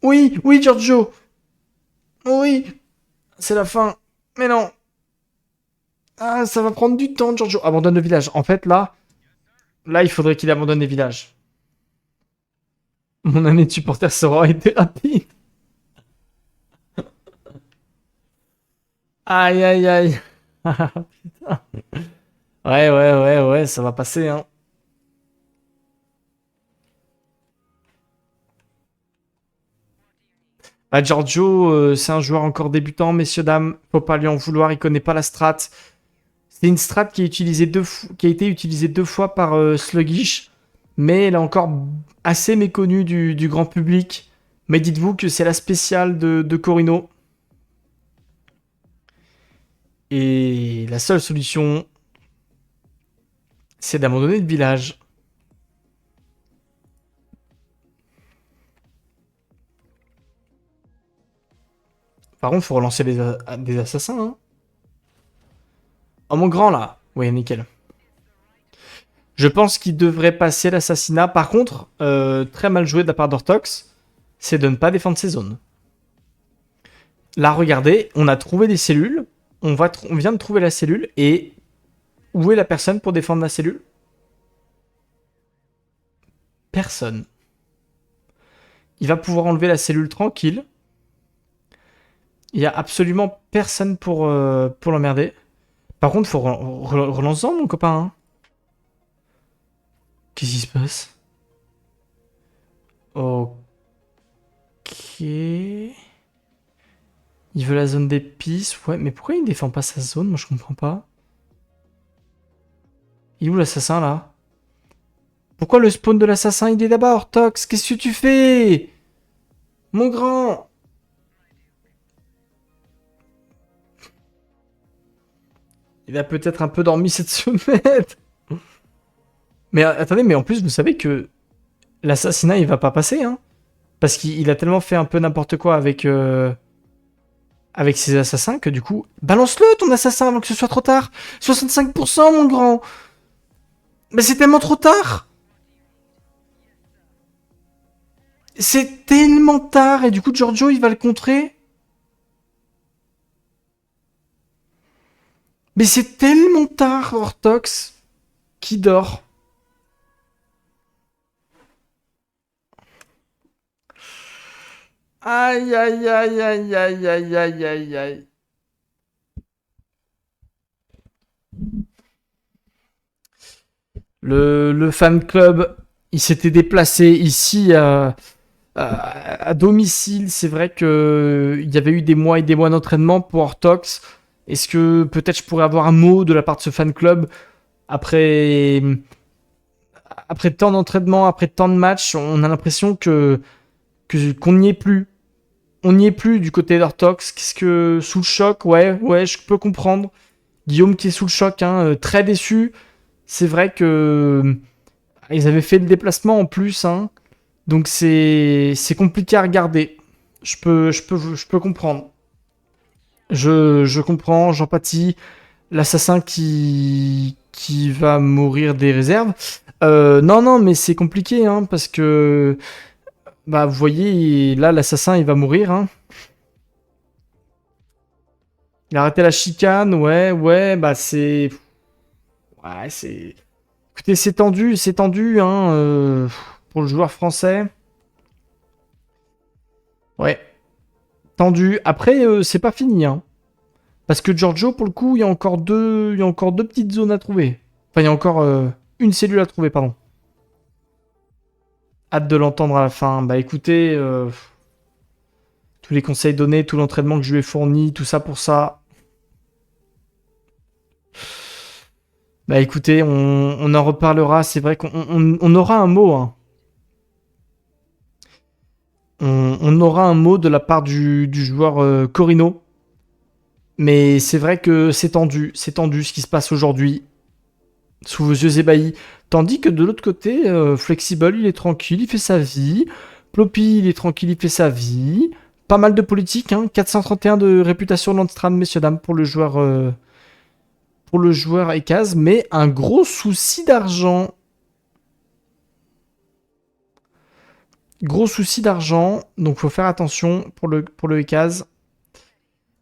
Speaker 1: Oui, oui, Giorgio. Oui. C'est la fin. Mais non. Ah, ça va prendre du temps, Giorgio. Abandonne le village. En fait, là, il faudrait qu'il abandonne les villages. Mon année de supporter sera été rapide. Aïe, aïe, aïe. Ah, putain. Ouais, ouais, ouais, ouais, ça va passer, hein. Bah, Giorgio, c'est un joueur encore débutant, messieurs, dames. Faut pas lui en vouloir, il connaît pas la strat. C'est une strat qui, qui a été utilisée 2 fois par Sluggish, mais elle est encore assez méconnue du grand public. Mais dites-vous que c'est la spéciale de Corino. Et la seule solution, c'est d'abandonner le village. Par contre, faut relancer des assassins, hein. Oh, mon grand, là. Ouais, nickel. Je pense qu'il devrait passer l'assassinat. Par contre, très mal joué de la part d'Ortox, c'est de ne pas défendre ses zones. Là, regardez, on a trouvé des cellules. On vient de trouver la cellule. Et où est la personne pour défendre la cellule? Personne. Il va pouvoir enlever la cellule tranquille. Il n'y a absolument personne pour l'emmerder. Par contre, faut relancer mon copain, hein. Qu'est-ce qui se passe? Ok. Il veut la zone d'épices. Ouais, mais pourquoi il défend pas sa zone? Moi, je comprends pas. Il est où l'assassin, là? Pourquoi le spawn de l'assassin, il est là-bas, Ortox? Qu'est-ce que tu fais? Mon grand! Il a peut-être un peu dormi cette semaine. Mais attendez, mais en plus, vous savez que l'assassinat, il va pas passer, hein. Parce qu'il a tellement fait un peu n'importe quoi avec ses assassins que du coup... Balance-le, ton assassin, avant que ce soit trop tard. 65%, mon grand. Mais c'est tellement trop tard. C'est tellement tard. Et du coup, Giorgio, il va le contrer. Mais c'est tellement tard, Ortox, qui dort. Aïe, aïe, aïe, aïe, aïe, aïe, aïe, aïe, aïe. Le fan club, il s'était déplacé ici à domicile. C'est vrai que il y avait eu des mois et des mois d'entraînement pour Ortox. Est-ce que peut-être je pourrais avoir un mot de la part de ce fan club après tant d'entraînement, après tant de matchs, on a l'impression qu'on n'y est plus. On n'y est plus du côté d'Ortox. Qu'est-ce que sous le choc, ouais, je peux comprendre. Guillaume qui est sous le choc, hein, très déçu. C'est vrai que ils avaient fait le déplacement en plus, hein, donc c'est compliqué à regarder. Je peux comprendre. Je comprends, j'empathie. L'assassin qui va mourir des réserves. Non, non, mais c'est compliqué, hein, parce que bah vous voyez, là l'assassin il va mourir, hein. Il a arrêté la chicane, ouais, bah c'est... Ouais, c'est... Écoutez, c'est tendu, hein, pour le joueur français. Ouais, tendu. Après, c'est pas fini, hein. Parce que Giorgio, pour le coup, il y a encore 2 petites zones à trouver. Enfin, il y a encore une cellule à trouver, pardon. Hâte de l'entendre à la fin. Bah écoutez, Tous les conseils donnés, tout l'entraînement que je lui ai fourni, tout ça pour ça. Bah écoutez, on en reparlera. C'est vrai qu'on aura un mot. Hein. On aura un mot de la part du joueur Corino. Mais c'est vrai que c'est tendu ce qui se passe aujourd'hui. Sous vos yeux ébahis. Tandis que de l'autre côté, Flexible, il est tranquille, il fait sa vie. Ploppy, il est tranquille, il fait sa vie. Pas mal de politique, hein. 431 de réputation Landstram, messieurs, dames, pour le joueur Ekaz, mais un gros souci d'argent. Gros souci d'argent, donc faut faire attention pour le Ekaz.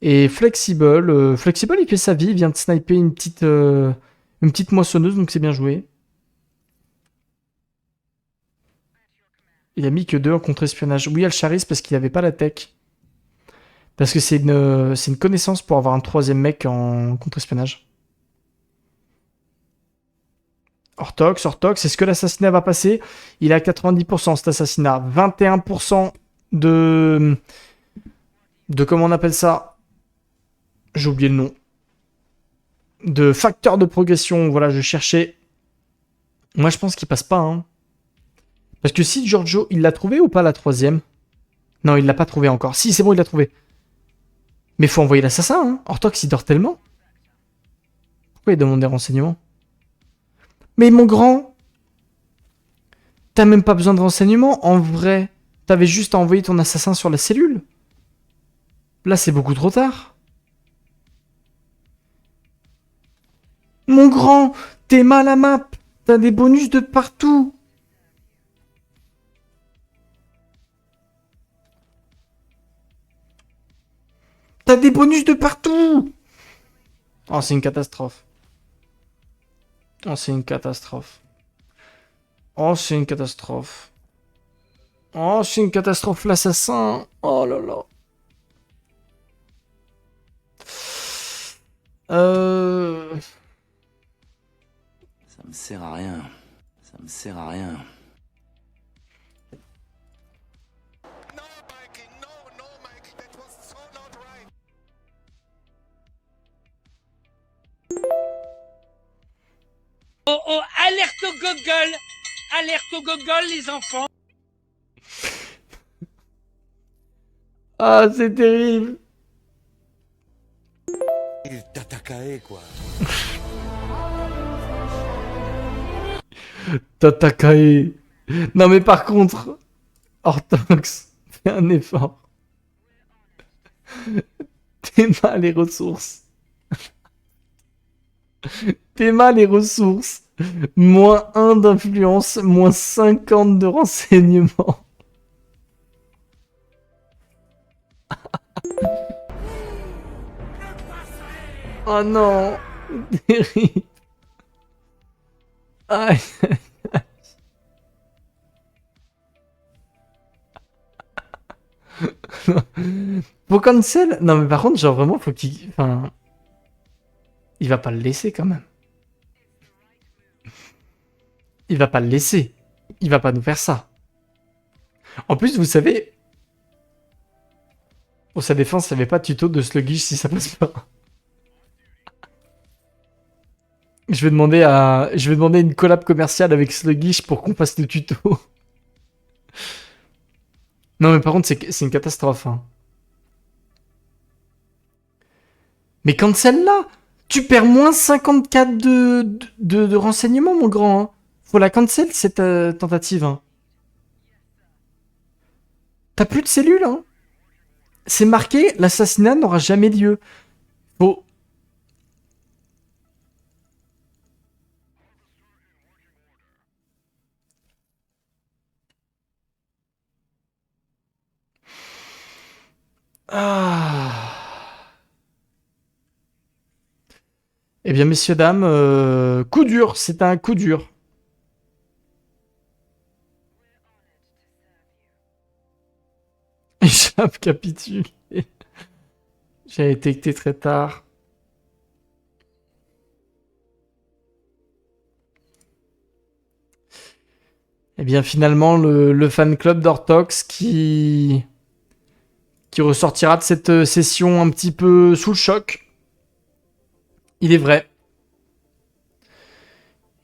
Speaker 1: Et Flexible, il fait sa vie, il vient de sniper une petite moissonneuse, donc c'est bien joué. Il a mis que 2 en contre-espionnage. Oui, Alcharis, parce qu'il n'avait pas la tech. Parce que c'est une connaissance pour avoir un troisième mec en contre-espionnage. Ortox, est-ce que l'assassinat va passer? Il est à 90% cet assassinat. 21% de comment on appelle ça? J'ai oublié le nom. De facteur de progression. Voilà, je cherchais. Moi, je pense qu'il passe pas. Hein. Parce que si Giorgio, il l'a trouvé ou pas la troisième? Non, il l'a pas trouvé encore. Si, c'est bon, il l'a trouvé. Mais faut envoyer l'assassin. Hein. Ortox, il dort tellement. Pourquoi il demande des renseignements? Mais mon grand, t'as même pas besoin de renseignements. En vrai, t'avais juste à envoyer ton assassin sur la cellule. Là, c'est beaucoup trop tard. Mon grand, t'es mal à map. T'as des bonus de partout. T'as des bonus de partout. Oh, c'est une catastrophe. Oh, c'est une catastrophe. Oh, c'est une catastrophe. Oh, c'est une catastrophe, l'assassin. Oh là là.
Speaker 4: Ça me sert à rien. Ça me sert à rien.
Speaker 3: Oh oh, alerte au gogol! Alerte au gogol, les enfants!
Speaker 1: Ah, c'est terrible.
Speaker 4: Tatakae, quoi.
Speaker 1: Tatakae. Non, mais par contre, Ortox, fais un effort. T'es mal les ressources. T'es mal les ressources. Moins 1 d'influence, moins 50 de renseignement. Oh non. Terrible. Aïe. Faut cancel. Non mais par contre, genre vraiment, faut qu'il... Enfin... Il va pas le laisser quand même. Il va pas le laisser. Il va pas nous faire ça. En plus, vous savez... Pour sa défense, il n'y avait pas de tuto de sluggish si ça passe pas. Je vais demander une collab commerciale avec Sluggish pour qu'on fasse le tuto. Non mais par contre, c'est une catastrophe. Hein. Mais cancel là, tu perds moins 54 de renseignements, mon grand. Hein. Faut la cancel, cette tentative. Hein. T'as plus de cellules. Hein. C'est marqué, l'assassinat n'aura jamais lieu. Faut... Ah... Eh bien, messieurs, dames, coup dur, c'est un coup dur. Échappe, capitule. J'ai été éjecté très tard. Eh bien, finalement, le fan club d'Ortox qui qui ressortira de cette session un petit peu sous le choc. Il est vrai.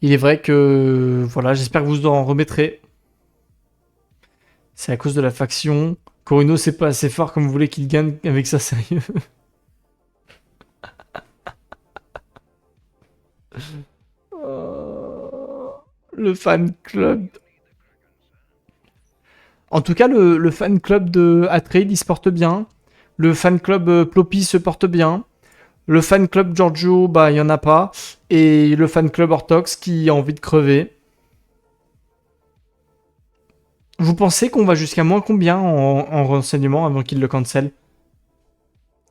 Speaker 1: Il est vrai que... Voilà, j'espère que vous en remettrez. C'est à cause de la faction. Corino, c'est pas assez fort comme vous voulez qu'il gagne avec ça, sérieux. Le fan club. En tout cas, le fan club de Atreides, il se porte bien. Le fan club Ploppy se porte bien. Le fan club Giorgio, bah, il y en a pas. Et le fan club Ortox qui a envie de crever. Vous pensez qu'on va jusqu'à moins combien en renseignement avant qu'il le cancel?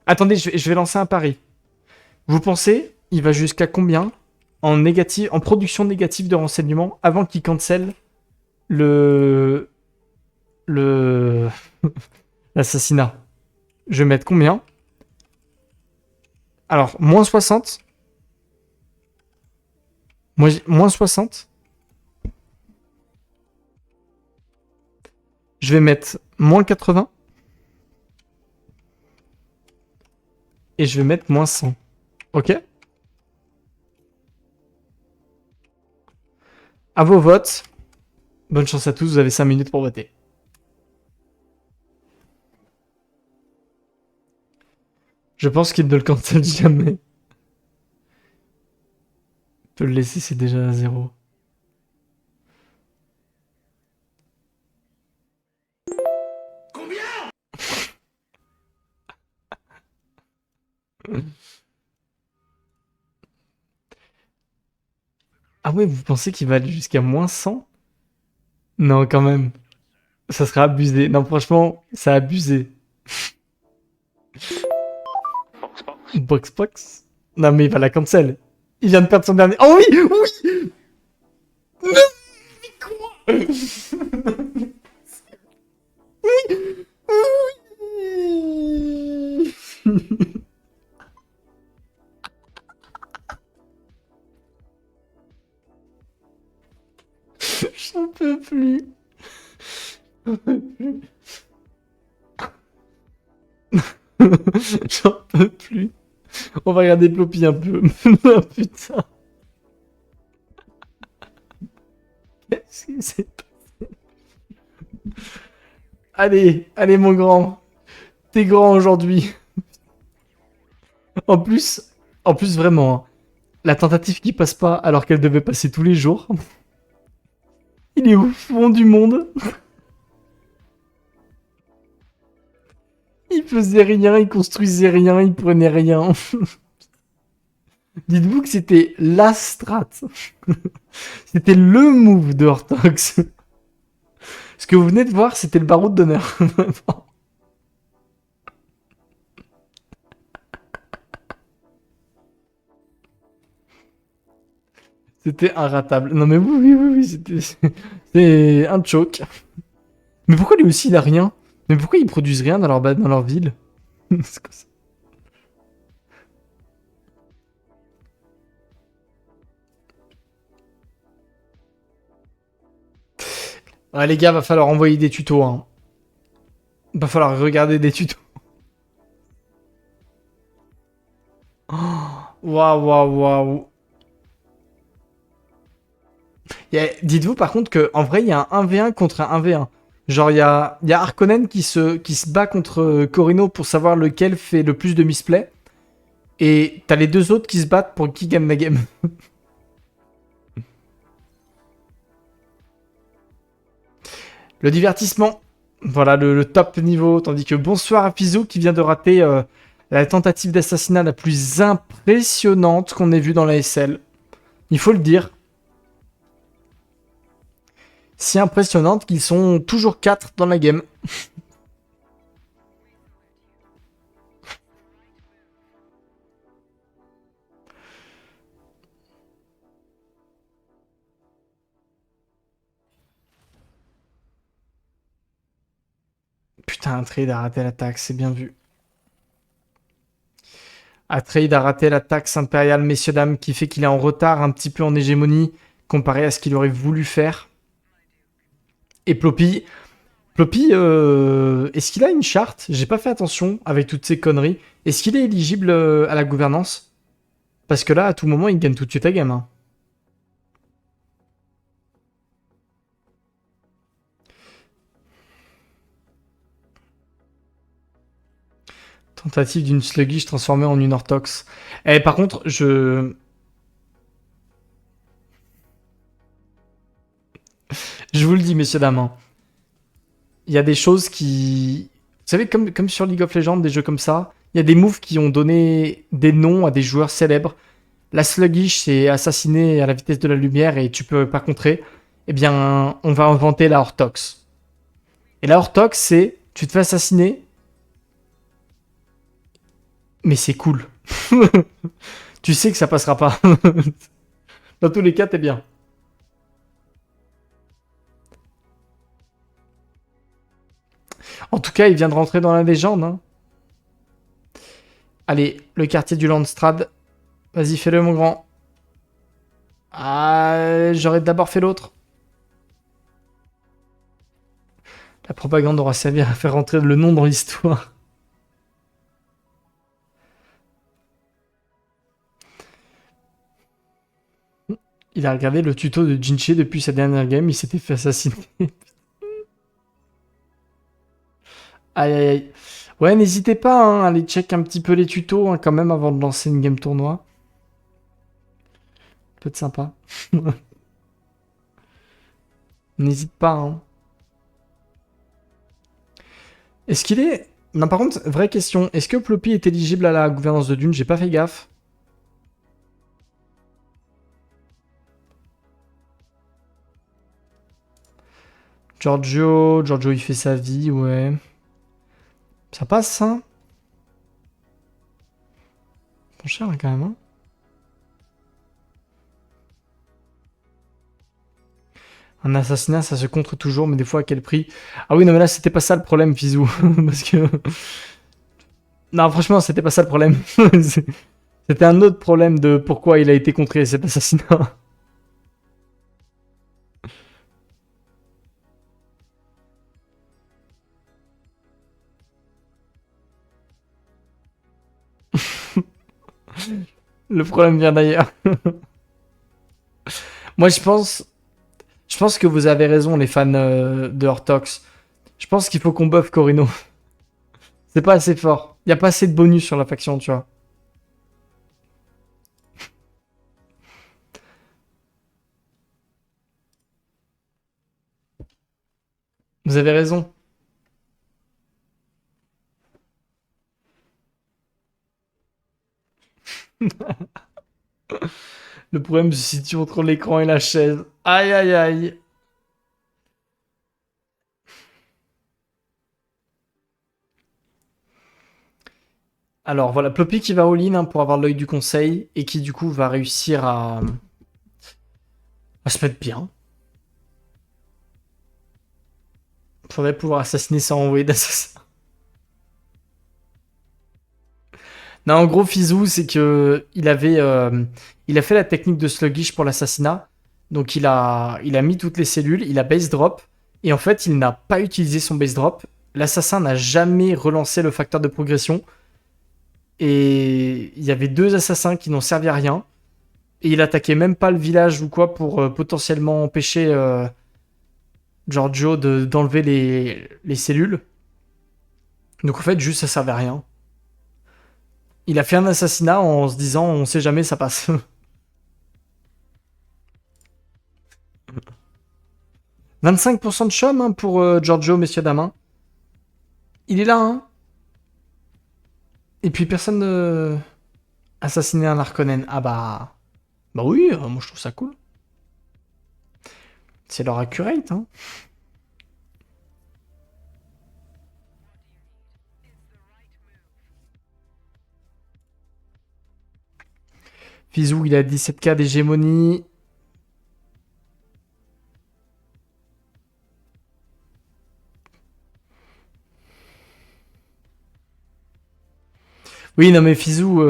Speaker 1: Attendez, je vais lancer un pari. Vous pensez il va jusqu'à combien en négatif, en production négative de renseignement avant qu'il cancel le l'assassinat? Je vais mettre combien? Alors, moins 60. Moins 60. Je vais mettre moins 80. Et je vais mettre moins 100. Ok? À vos votes. Bonne chance à tous, vous avez 5 minutes pour voter. Je pense qu'il ne le cancelle jamais. Il peut le laisser, c'est déjà à 0. Ah ouais, vous pensez qu'il va aller jusqu'à moins 100? Non, quand même. Ça serait abusé. Non, franchement, c'est abusé. Box. Non, mais il va la cancel. Il vient de perdre son dernier... Oh oui! Oui! Non, mais quoi? Oui! Oui! J'en peux plus. J'en peux plus. J'en peux plus. On va regarder Ploppy un peu. Oh putain. Qu'est-ce qui s'est passé? Allez mon grand. T'es grand aujourd'hui. En plus vraiment, hein, la tentative qui passe pas alors qu'elle devait passer tous les jours. Il est au fond du monde. Il faisait rien, il construisait rien, il prenait rien. Dites-vous que c'était la strat. C'était le move de Hortox. Ce que vous venez de voir, c'était le baroud d'honneur. C'était inratable. Non mais oui, c'est un choke. Mais pourquoi lui aussi il a rien? Mais pourquoi ils produisent rien dans leur ville? C'est quoi ça? Ouais, les gars, va falloir envoyer des tutos. Hein. Va falloir regarder des tutos. Waouh. Dites-vous par contre qu'en vrai, il y a un 1v1 contre un 1v1. Genre, il y a Harkonnen qui se bat contre Corino pour savoir lequel fait le plus de misplay. Et t'as les deux autres qui se battent pour qui gagne la game. Le divertissement. Voilà, le top niveau. Tandis que bonsoir à Pizou qui vient de rater la tentative d'assassinat la plus impressionnante qu'on ait vue dans la SL. Il faut le dire. Si impressionnante qu'ils sont toujours 4 dans la game. Putain, Atreides a raté l'attaque, c'est bien vu. Atreides a raté la taxe impériale, messieurs dames, qui fait qu'il est en retard un petit peu en hégémonie comparé à ce qu'il aurait voulu faire. Et Ploppy, Ploppy, est-ce qu'il a une charte? J'ai pas fait attention avec toutes ces conneries. Est-ce qu'il est éligible à la gouvernance? Parce que là, à tout moment, il gagne tout de suite la game. Hein. Tentative d'une sluggish transformée en une orthox. Eh, par contre, je vous le dis, messieurs, dames. Hein. Il y a des choses qui... Vous savez, comme sur League of Legends, des jeux comme ça, il y a des moves qui ont donné des noms à des joueurs célèbres. La sluggish, c'est assassiner à la vitesse de la lumière et tu peux pas contrer. Eh bien, on va inventer la orthox. Et la orthox, c'est... Tu te fais assassiner, mais c'est cool. Tu sais que ça passera pas. Dans tous les cas, t'es bien. En tout cas, il vient de rentrer dans la légende. Hein. Allez, le quartier du Landstrad. Vas-y, fais-le, mon grand. Ah, j'aurais d'abord fait l'autre. La propagande aura servi à faire rentrer le nom dans l'histoire. Il a regardé le tuto de Jinchi depuis sa dernière game, il s'était fait assassiner. Aïe aïe aïe. Ouais, n'hésitez pas hein, à aller check un petit peu les tutos hein, quand même avant de lancer une game tournoi. Peut être sympa. N'hésite pas. Hein. Est-ce qu'il est... Non, par contre, vraie question. Est-ce que Ploppy est éligible à la gouvernance de Dune? J'ai pas fait gaffe. Giorgio, il fait sa vie, ouais. Ça passe, ça? Bon cher, quand même, hein. Un assassinat, ça se contre toujours, mais des fois à quel prix? Ah oui, non, mais là, c'était pas ça le problème, Fizou. Parce que... Non, franchement, c'était pas ça le problème. C'était un autre problème de pourquoi il a été contré cet assassinat. Le problème vient d'ailleurs. Moi, je pense que vous avez raison, les fans de Hortox. Je pense qu'il faut qu'on buff Corino. C'est pas assez fort. Il y a pas assez de bonus sur la faction, tu vois. Vous avez raison. Le problème se situe entre l'écran et la chaise. Aïe aïe aïe. Alors voilà, Ploppy qui va all-in hein, pour avoir l'œil du conseil et qui du coup va réussir à se mettre bien. Faudrait pouvoir assassiner sans envoyer d'assassin. Non, en gros, Fizou, c'est que il a fait la technique de sluggish pour l'assassinat. Donc il a mis toutes les cellules, il a base drop. Et en fait, il n'a pas utilisé son base drop. L'assassin n'a jamais relancé le facteur de progression. Et il y avait deux assassins qui n'ont servi à rien. Et il attaquait même pas le village ou quoi pour potentiellement empêcher Giorgio d'enlever les cellules. Donc en fait, juste ça servait à rien. Il a fait un assassinat en se disant on sait jamais, ça passe. 25% de chum hein, pour Giorgio, messieurs dames. Hein. Il est là, hein. Et puis personne ne... Assassiner un Harkonnen. Ah bah... Bah oui, moi je trouve ça cool. C'est leur accurate, hein. Fizou, il a 17k d'hégémonie. Oui, non mais Fizou,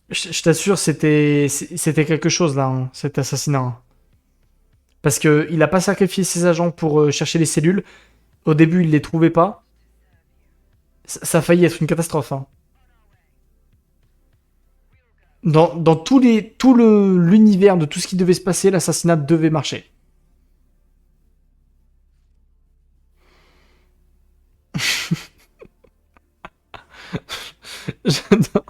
Speaker 1: je t'assure, c'était quelque chose là, hein, cet assassinat. Hein. Parce qu'il n'a pas sacrifié ses agents pour chercher les cellules. Au début, il les trouvait pas. Ça a failli être une catastrophe. Hein. Dans tout l'univers de tout ce qui devait se passer, l'assassinat devait marcher. J'adore,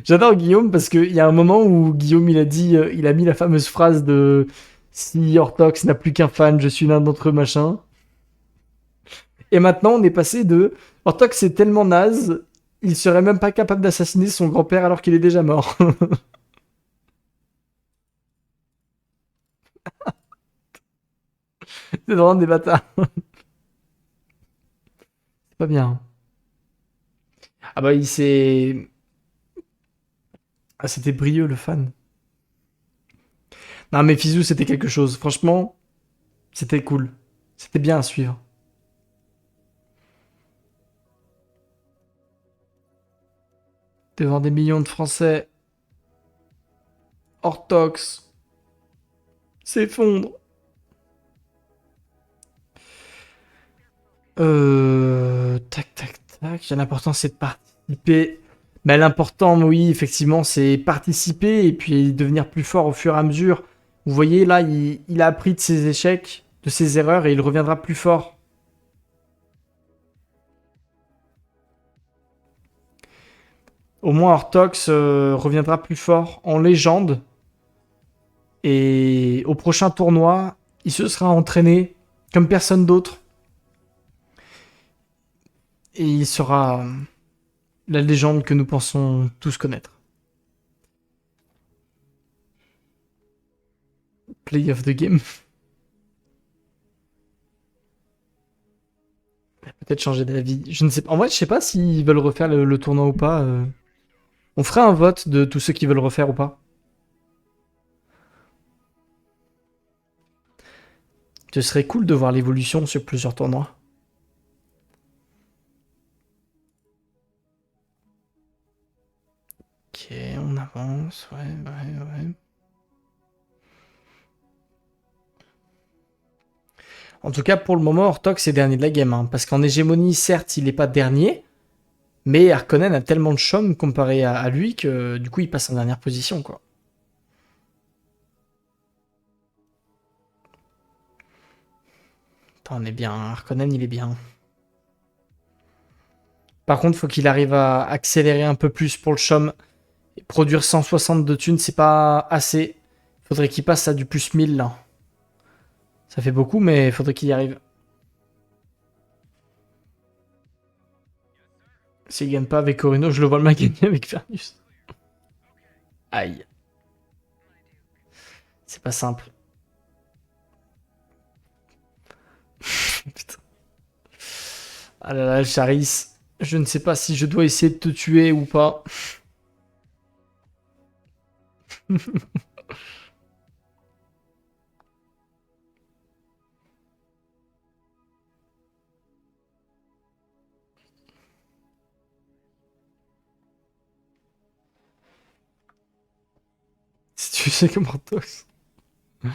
Speaker 1: j'adore Guillaume parce qu'il y a un moment où Guillaume il a dit, il a mis la fameuse phrase de si Hortox n'a plus qu'un fan, je suis l'un d'entre eux, machin. Et maintenant on est passé de Hortox est tellement naze, il serait même pas capable d'assassiner son grand-père alors qu'il est déjà mort. C'est vraiment des bâtards. C'est pas bien. Ah bah il s'est. Ah c'était Brieux le fan. Non mais Fizou c'était quelque chose. Franchement, c'était cool. C'était bien à suivre. Devant des millions de Français, Hortox s'effondre. Tac, tac, tac. L'important, c'est de participer. Mais l'important, oui, effectivement, c'est participer et puis devenir plus fort au fur et à mesure. Vous voyez, là, il a appris de ses échecs, de ses erreurs et il reviendra plus fort. Au moins, Hortox reviendra plus fort en légende. Et au prochain tournoi, il se sera entraîné comme personne d'autre. Et il sera la légende que nous pensons tous connaître. Play of the game. Peut-être changer d'avis. Je ne sais pas. En vrai, je sais pas s'ils veulent refaire le tournoi ou pas. On fera un vote de tous ceux qui veulent refaire ou pas. Ce serait cool de voir l'évolution sur plusieurs tournois. Ok, on avance. Ouais, ouais, ouais. En tout cas, pour le moment, Hortox est dernier de la game. Hein, parce qu'en hégémonie, certes, il n'est pas dernier. Mais Harkonnen a tellement de chum comparé à lui que du coup, il passe en dernière position, quoi. Attends, on est bien. Harkonnen, il est bien. Par contre, faut qu'il arrive à accélérer un peu plus pour le chum. Et produire 160 de thunes, c'est pas assez. Faudrait qu'il passe à du plus 1000 là. Ça fait beaucoup, mais il faudrait qu'il y arrive. S'il gagne pas avec Corino, je le vois mal gagner avec Fernus. Aïe. C'est pas simple. Putain. Ah là là, Charis. Je ne sais pas si je dois essayer de te tuer ou pas. Si tu sais comment tox. Vous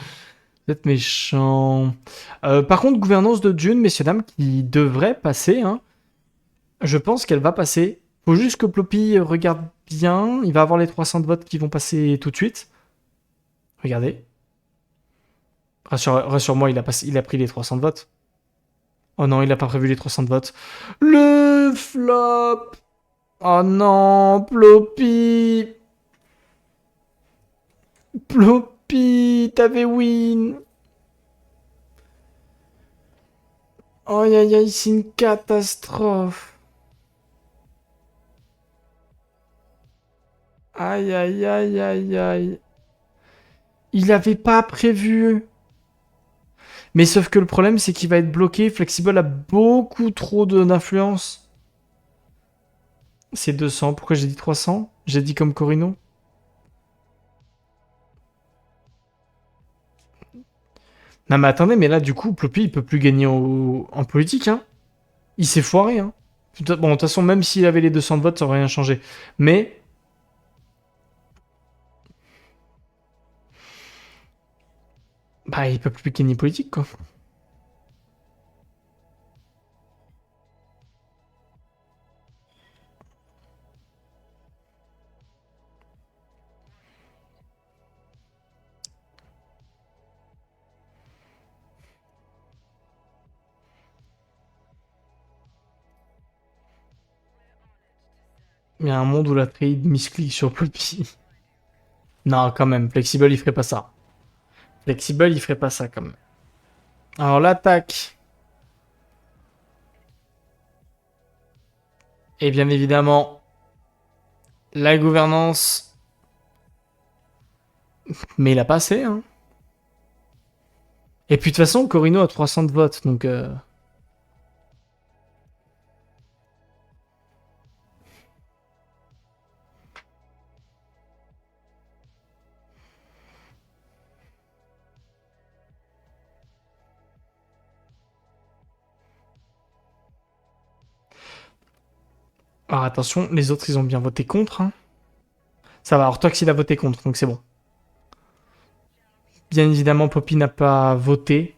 Speaker 1: êtes méchant. Par contre, gouvernance de Dune, messieurs, dames, qui devrait passer. Hein. Je pense qu'elle va passer. Faut juste que Ploppy regarde bien. Il va avoir les 300 de votes qui vont passer tout de suite. Regardez. Rassure-moi, il a pris les 300 de votes. Oh non, il a pas prévu les 300 de votes. Le flop. Oh non, Ploppy. Ploppy, t'avais win. Aïe aïe aïe, c'est une catastrophe. Aïe aïe aïe aïe aïe. Il avait pas prévu. Mais sauf que le problème, c'est qu'il va être bloqué. Flexible a beaucoup trop d'influence. C'est 200. Pourquoi j'ai dit 300? J'ai dit comme Corino. Non mais attendez, mais là du coup, Ploppy il peut plus gagner en politique, hein. Il s'est foiré, hein. Bon, de toute façon, même s'il avait les 200 de votes, ça aurait rien changé. Mais Bah, il peut plus piquer ni politique, quoi. Il y a un monde où la trade misclick sur Poppy. Non, quand même, Flexible, il ferait pas ça. Flexible, il ferait pas ça, quand même. Alors, l'attaque. Et bien évidemment, la gouvernance. Mais il a pas assez, hein. Et puis, de toute façon, Corino a 300 de votes, donc... Alors, attention, les autres, ils ont bien voté contre, hein. Ça va, Ortox, il a voté contre, donc c'est bon. Bien évidemment, Poppy n'a pas voté.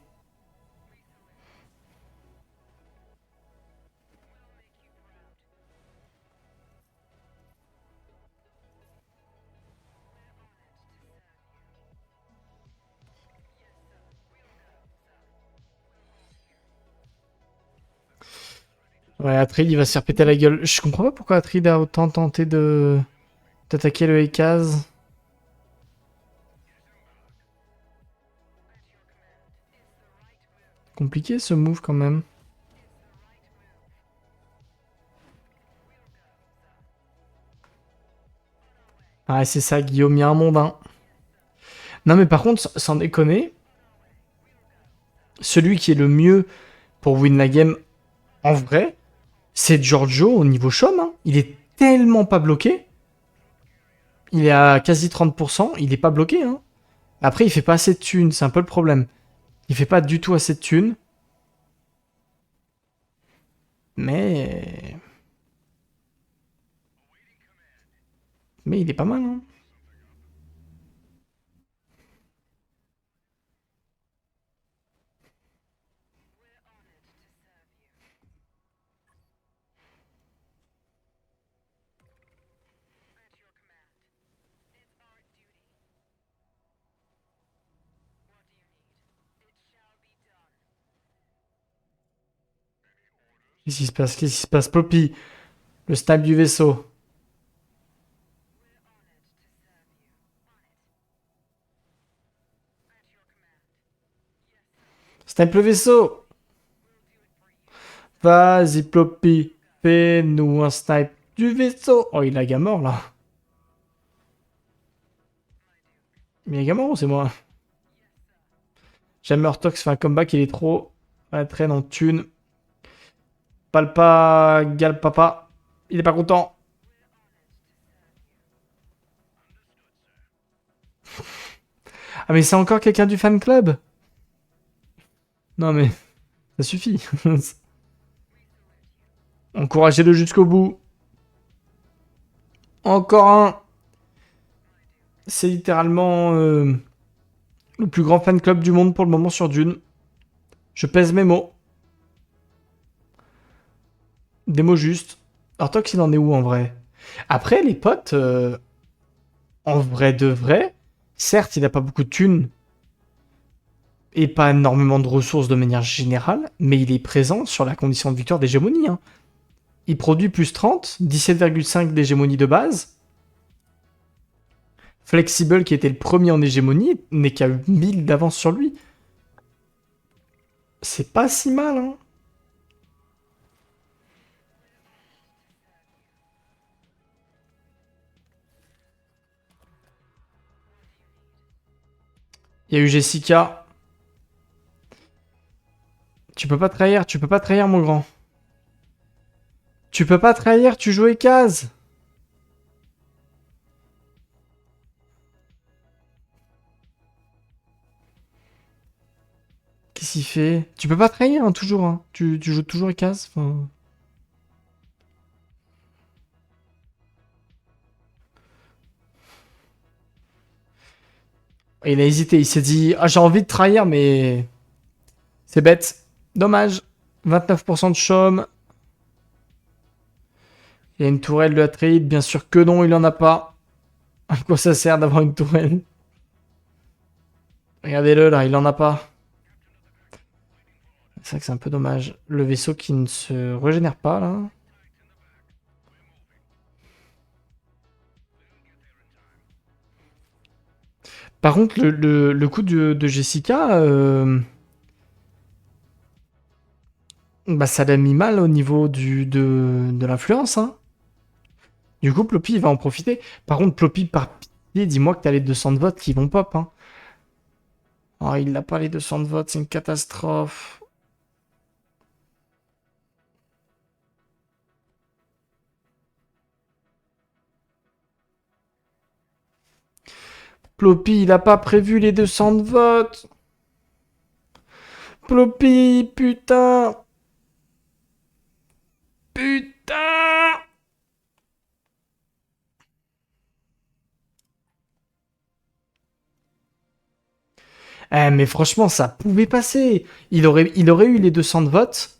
Speaker 1: Ouais, Atreid, il va se faire péter la gueule. Je comprends pas pourquoi Atreid a autant tenté de d'attaquer le Ekaz. Compliqué ce move quand même. Ah, c'est ça, Guillaume, il y a un monde, hein. Non, mais par contre, sans déconner, celui qui est le mieux pour win la game en vrai, c'est Giorgio au niveau chaume, hein. Il est tellement pas bloqué. Il est à quasi 30%, il est pas bloqué, hein. Après, il fait pas assez de thunes, c'est un peu le problème. Il fait pas du tout assez de thunes. Mais... Mais il est pas mal, hein. Qu'est-ce qui se passe? Qu'est-ce qui se passe? Poppy, le snipe du vaisseau. Snipe le vaisseau! Vas-y, Poppy, fais-nous un snipe du vaisseau! Oh, il a Gamor, là. Mais il a Gamor ou c'est moi? Jamais Ortox fait un comeback, il est trop à la traîne en thune. Palpa, Galpapa, il est pas content. Ah, mais c'est encore quelqu'un du fan club? Non, mais ça suffit. Encouragez-le jusqu'au bout. Encore un. C'est littéralement le plus grand fan club du monde pour le moment sur Dune. Je pèse mes mots. Des mots justes. Ortox, il en est où en vrai? Après, les potes, en vrai de vrai, certes, il n'a pas beaucoup de thunes et pas énormément de ressources de manière générale, mais il est présent sur la condition de victoire d'hégémonie, hein. Il produit plus 30, 17,5 d'hégémonie de base. Flexible, qui était le premier en hégémonie, n'est qu'à 1000 d'avance sur lui. C'est pas si mal, hein. Il y a eu Jessica. Tu peux pas trahir, mon grand. Tu peux pas trahir, tu jouais case. Qu'est-ce qu'il fait? Tu peux pas trahir, hein, toujours, hein. Tu joues toujours case. Enfin... Il a hésité, il s'est dit « Ah, j'ai envie de trahir, mais c'est bête. Dommage. 29% de chaume. Il y a une tourelle de Atreide. Bien sûr que non, il en a pas. À quoi ça sert d'avoir une tourelle? Regardez-le, là, il en a pas. C'est vrai que c'est un peu dommage. Le vaisseau qui ne se régénère pas, là. Par contre, le coup de Jessica, bah, ça l'a mis mal au niveau de l'influence, hein. Du coup, Ploppy, il va en profiter. Par contre, Ploppy, par pitié, dis-moi que t'as les 200 de vote qui vont pop, hein. Oh, il n'a pas les 200 de vote, c'est une catastrophe. Ploppy, il a pas prévu les 200 de vote. Ploppy, putain. Putain. Mais franchement, ça pouvait passer. Il aurait eu les 200 de vote.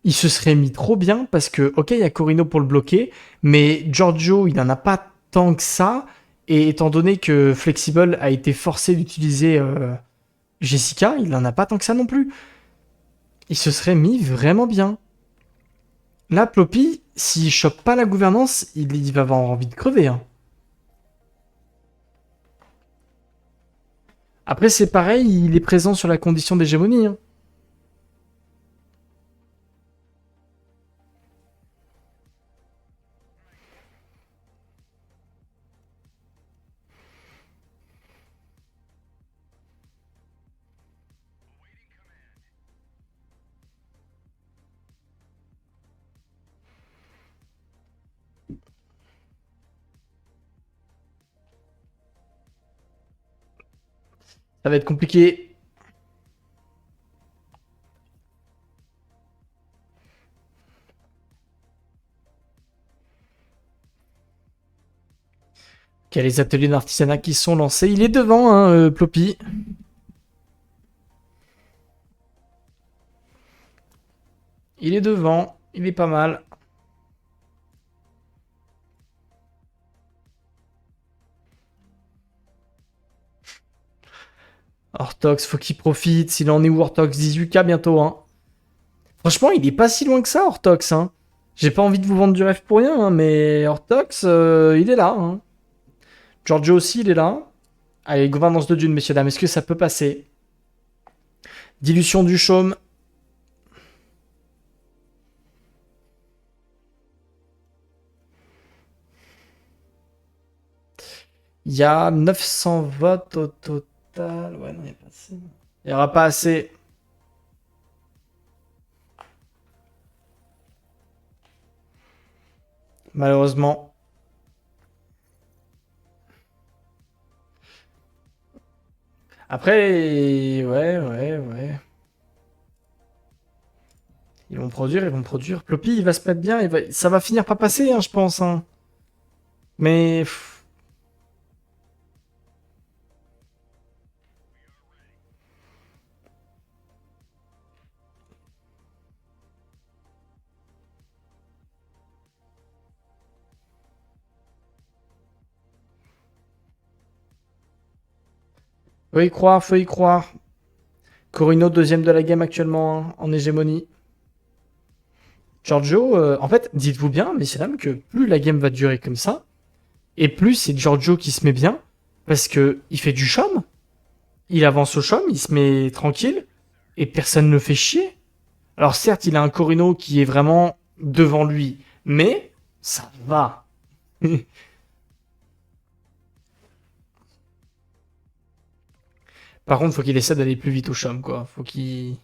Speaker 1: Il se serait mis trop bien parce que, ok, il y a Corino pour le bloquer, mais Giorgio, il n'en a pas tant que ça. Et étant donné que Flexible a été forcé d'utiliser Jessica, il n'en a pas tant que ça non plus. Il se serait mis vraiment bien. Là, Ploppy, s'il chope pas la gouvernance, il va avoir envie de crever, hein. Après, c'est pareil, il est présent sur la condition d'hégémonie, hein. Ça va être compliqué. Il y a les ateliers d'artisanat qui sont lancés. Il est devant, hein, Ploppy. Il est devant. Il est pas mal. Hortox, faut qu'il profite. S'il en est où, Hortox? 18K bientôt, hein. Franchement, il est pas si loin que ça, Hortox, hein. J'ai pas envie de vous vendre du rêve pour rien, hein, mais Hortox, il est là, hein. Giorgio aussi, il est là. Allez, gouvernance de Dune, messieurs, dames. Est-ce que ça peut passer? Dilution du chaume. Il y a 900 votes au total. Ouais, non, il n'y a pas assez. Il n'y aura pas assez. Malheureusement. Après, ouais. Ils vont produire, ils vont produire. Ploppy, il va se mettre bien. Ça va finir par passer, hein, je pense, hein. Mais. Faut y croire, faut y croire. Corino, deuxième de la game actuellement, hein, en hégémonie. Giorgio, en fait, dites-vous bien, messieurs dames, que plus la game va durer comme ça, et plus c'est Giorgio qui se met bien, parce que il fait du chum, il avance au chum, il se met tranquille, et personne ne le fait chier. Alors certes, il a un Corino qui est vraiment devant lui, mais ça va. Par contre, faut qu'il essaie d'aller plus vite au chum, quoi. Faut qu'il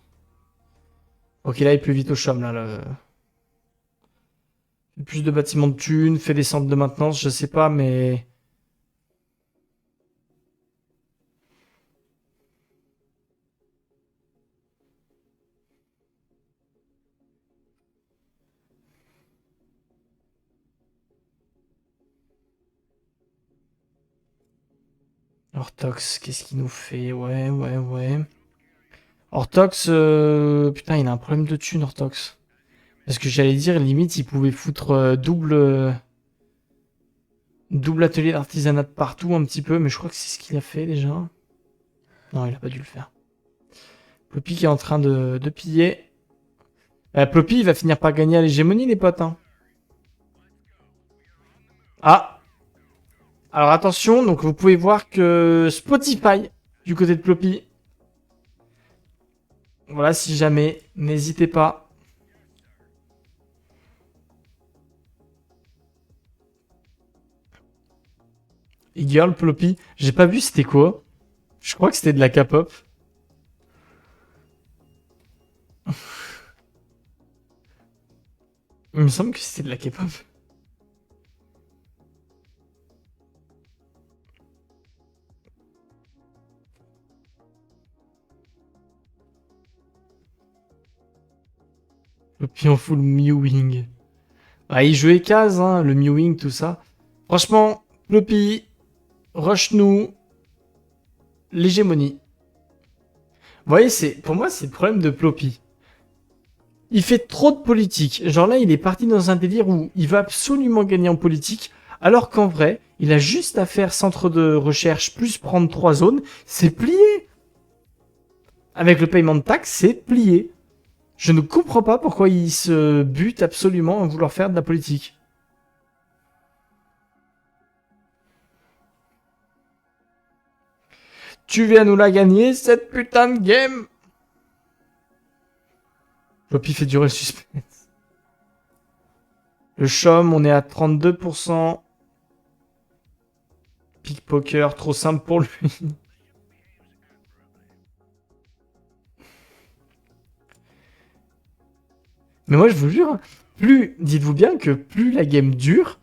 Speaker 1: aille plus vite au chum, là. Plus de bâtiments de thunes, fait des centres de maintenance, je sais pas, mais... Ortox, qu'est-ce qu'il nous fait? Ouais. Ortox, putain, il a un problème de thune, Ortox. Parce que j'allais dire, limite, il pouvait foutre double atelier d'artisanat de partout un petit peu, mais je crois que c'est ce qu'il a fait déjà. Non, il a pas dû le faire. Ploppy qui est en train de piller. Ploppy, il va finir par gagner à l'hégémonie, les potes. Hein. Ah! Alors attention, donc vous pouvez voir que Spotify, du côté de Ploppy. Voilà, si jamais, n'hésitez pas. Et Girl, Ploppy, j'ai pas vu c'était quoi. Je crois que c'était de la K-pop. Il me semble que c'était de la K-pop. Ploppy en full Mewing. Ah, il jouait case, hein, le Mewing, tout ça. Franchement, Ploppy, rush-nous l'hégémonie. Vous voyez, pour moi, c'est le problème de Ploppy. Il fait trop de politique. Genre là, il est parti dans un délire où il va absolument gagner en politique, alors qu'en vrai, il a juste à faire centre de recherche plus prendre 3 zones, c'est plié. Avec le paiement de taxes, c'est plié. Je ne comprends pas pourquoi il se bute absolument à vouloir faire de la politique. Tu viens nous la gagner, cette putain de game. Ploppy fait durer le suspense. Le chum, on est à 32%. Pickpoker, trop simple pour lui. Mais moi, je vous jure, dites-vous bien que plus la game dure,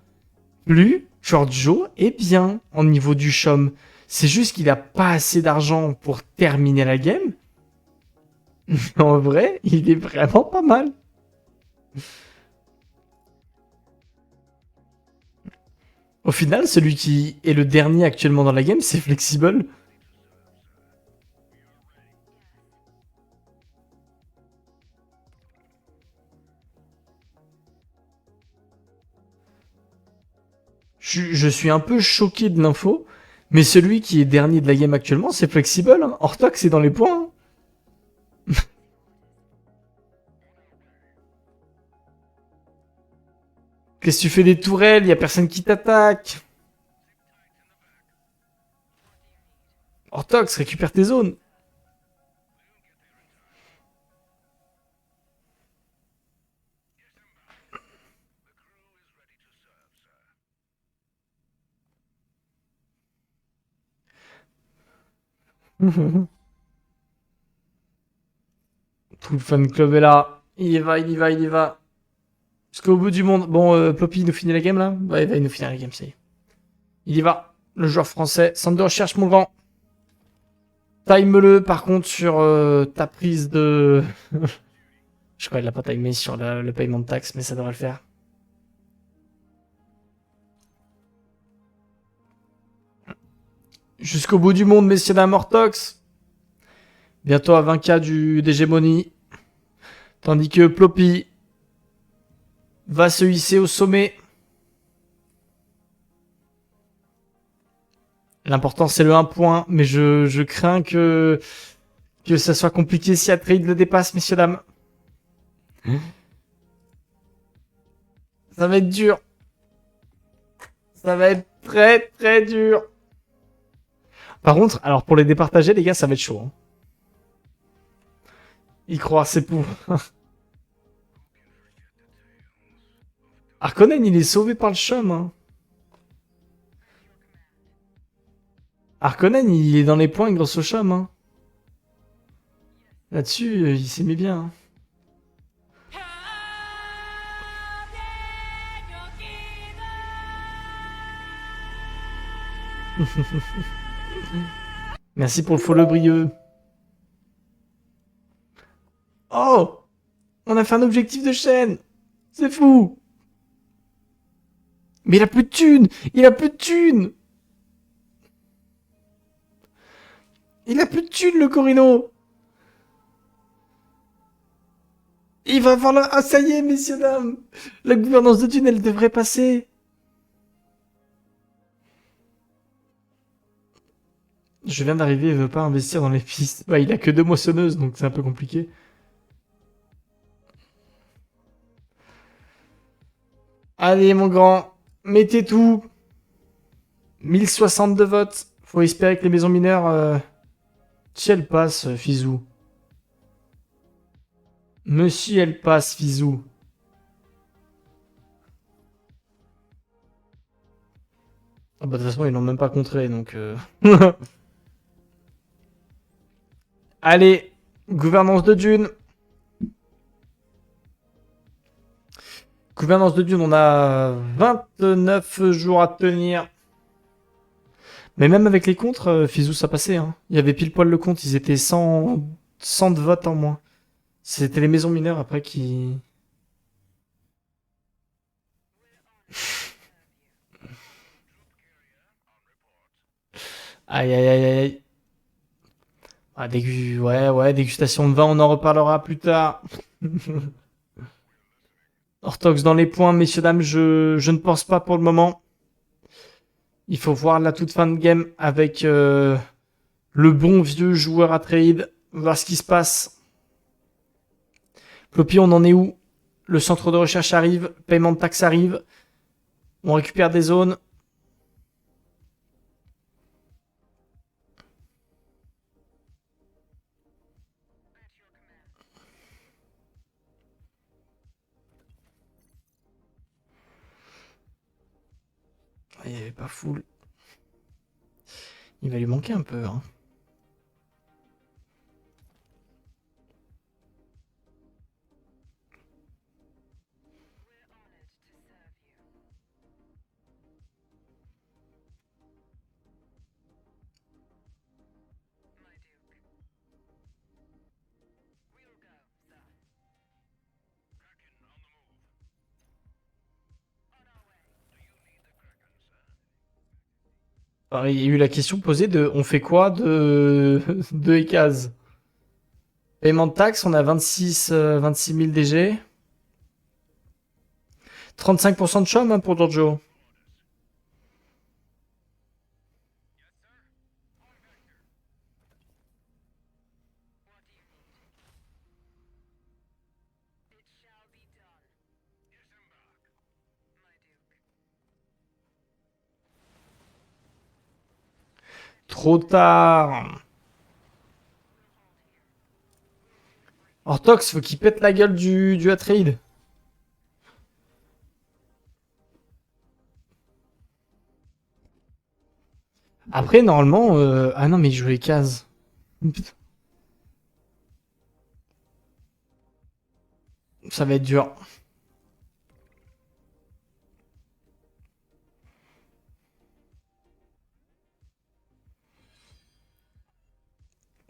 Speaker 1: plus Giorgio est bien en niveau du chum. C'est juste qu'il a pas assez d'argent pour terminer la game. Mais en vrai, il est vraiment pas mal. Au final, celui qui est le dernier actuellement dans la game, c'est Flexible. Je suis un peu choqué de l'info, mais celui qui est dernier de la game actuellement, c'est Flexible. Hein. Ortox est dans les points. Hein. Qu'est-ce que tu fais des tourelles? Y a personne qui t'attaque. Ortox, récupère tes zones. Tout le fan club est là. Il y va. Jusqu'au bout du monde. Bon, Poppy, il nous finit la game là? Ouais, il va nous finir la game, ça y est. Il y va. Le joueur français. Centre de recherche, mon grand. Time-le, par contre, sur ta prise de... Je crois qu'il l'a pas timé sur le paiement de taxes, mais ça devrait le faire. Jusqu'au bout du monde, messieurs dames, Ortox. Bientôt à 20K d'hégémonie. Tandis que Ploppy va se hisser au sommet. L'important, c'est le 1 point, mais je crains que ça soit compliqué si Atrade le dépasse, messieurs dames. Ça va être dur. Ça va être très très dur. Par contre, alors pour les départager, les gars, ça va être chaud. Hein. Il croit, c'est pour. Harkonnen, il est sauvé par le chum. Hein. Harkonnen, il est dans les points grâce au chum. Hein. Là-dessus, il s'est mis bien. Hein. Merci pour le follow brieux. Oh! On a fait un objectif de chaîne! C'est fou! Mais il a plus de thunes! Il a plus de thunes! Il a plus de thunes, le Corino. Il va falloir... Ah, ça y est, messieurs, dames. La gouvernance de thunes, elle devrait passer. Je viens d'arriver, il veut pas investir dans les pistes. Ouais, il a que 2 moissonneuses, donc c'est un peu compliqué. Allez, mon grand, mettez tout. 1062 votes. Faut espérer que les maisons mineures... Si elles passent, Fizou. Monsieur, elle passe, Fizou. Ah bah de toute façon, ils l'ont même pas contré, donc... Allez, gouvernance de Dune. Gouvernance de Dune, on a 29 jours à tenir. Mais même avec les contres, Fizou, ça passait. Hein. Il y avait pile poil le compte, ils étaient 100 de votes en moins. C'était les maisons mineures après qui... Aïe aïe aïe aïe. Ah, ouais, dégustation de vin, on en reparlera plus tard. Orthox dans les points, messieurs, dames, je ne pense pas pour le moment. Il faut voir la toute fin de game avec le bon vieux joueur à trade, voir ce qui se passe. Ploppy, on en est où? Le centre de recherche arrive, paiement de taxes arrive. On récupère des zones. Il n'y avait pas full. Il va lui manquer un peu. Hein. Alors, il y a eu la question posée de on fait quoi de, de Ekaz? Paiement de taxes, on a 26 000 DG. 35% de chum hein, pour Giorgio. Trop tard. Orthox, faut qu'il pète la gueule du Atrade. Après, normalement... Ah non, mais il joue les cases. Putain. Ça va être dur.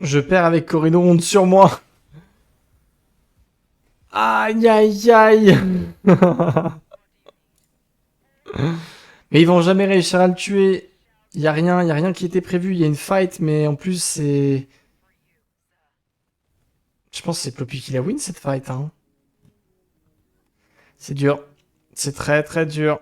Speaker 1: Je perds avec Corino, honte sur moi. Aïe, aïe, aïe. Mais ils vont jamais réussir à le tuer. Y a rien qui était prévu. Il y a une fight, mais en plus, c'est... Je pense que c'est Ploppy qui la win, cette fight. Hein. C'est dur. C'est très, très dur.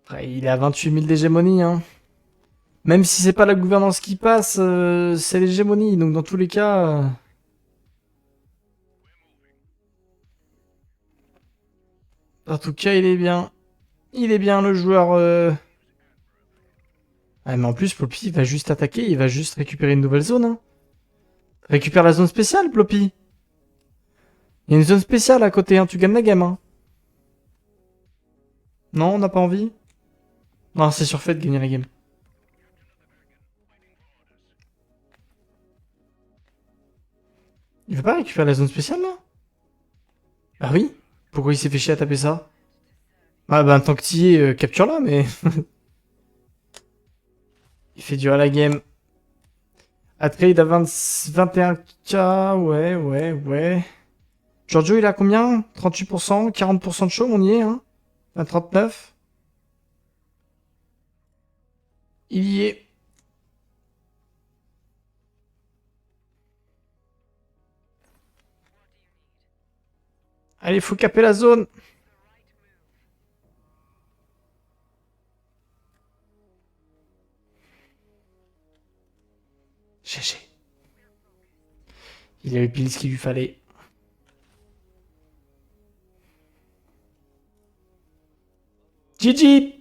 Speaker 1: Après, il est à 28 000 d'hégémonie. Hein. Même si c'est pas la gouvernance qui passe, c'est l'hégémonie. Donc dans tous les cas... En tout cas, il est bien. Il est bien, le joueur... Ah, mais en plus, Ploppy, il va juste attaquer. Il va juste récupérer une nouvelle zone. Hein. Récupère la zone spéciale, Ploppy. Il y a une zone spéciale à côté. Hein. Tu gagnes la game. Hein. Non, on n'a pas envie. Non, c'est surfait de gagner la game. Il veut pas récupérer la zone spéciale, là? Ah oui? Pourquoi il s'est fait chier à taper ça? Ah bah, tant que t'y es, capture-la, mais... il fait dur à la game. À trade à 21K, ouais. Giorgio, il a combien? 38%, 40% de show, on y est, hein? À 39. Il y est. Allez, faut caper la zone. GG. Il a eu pile ce qu'il lui fallait. GG.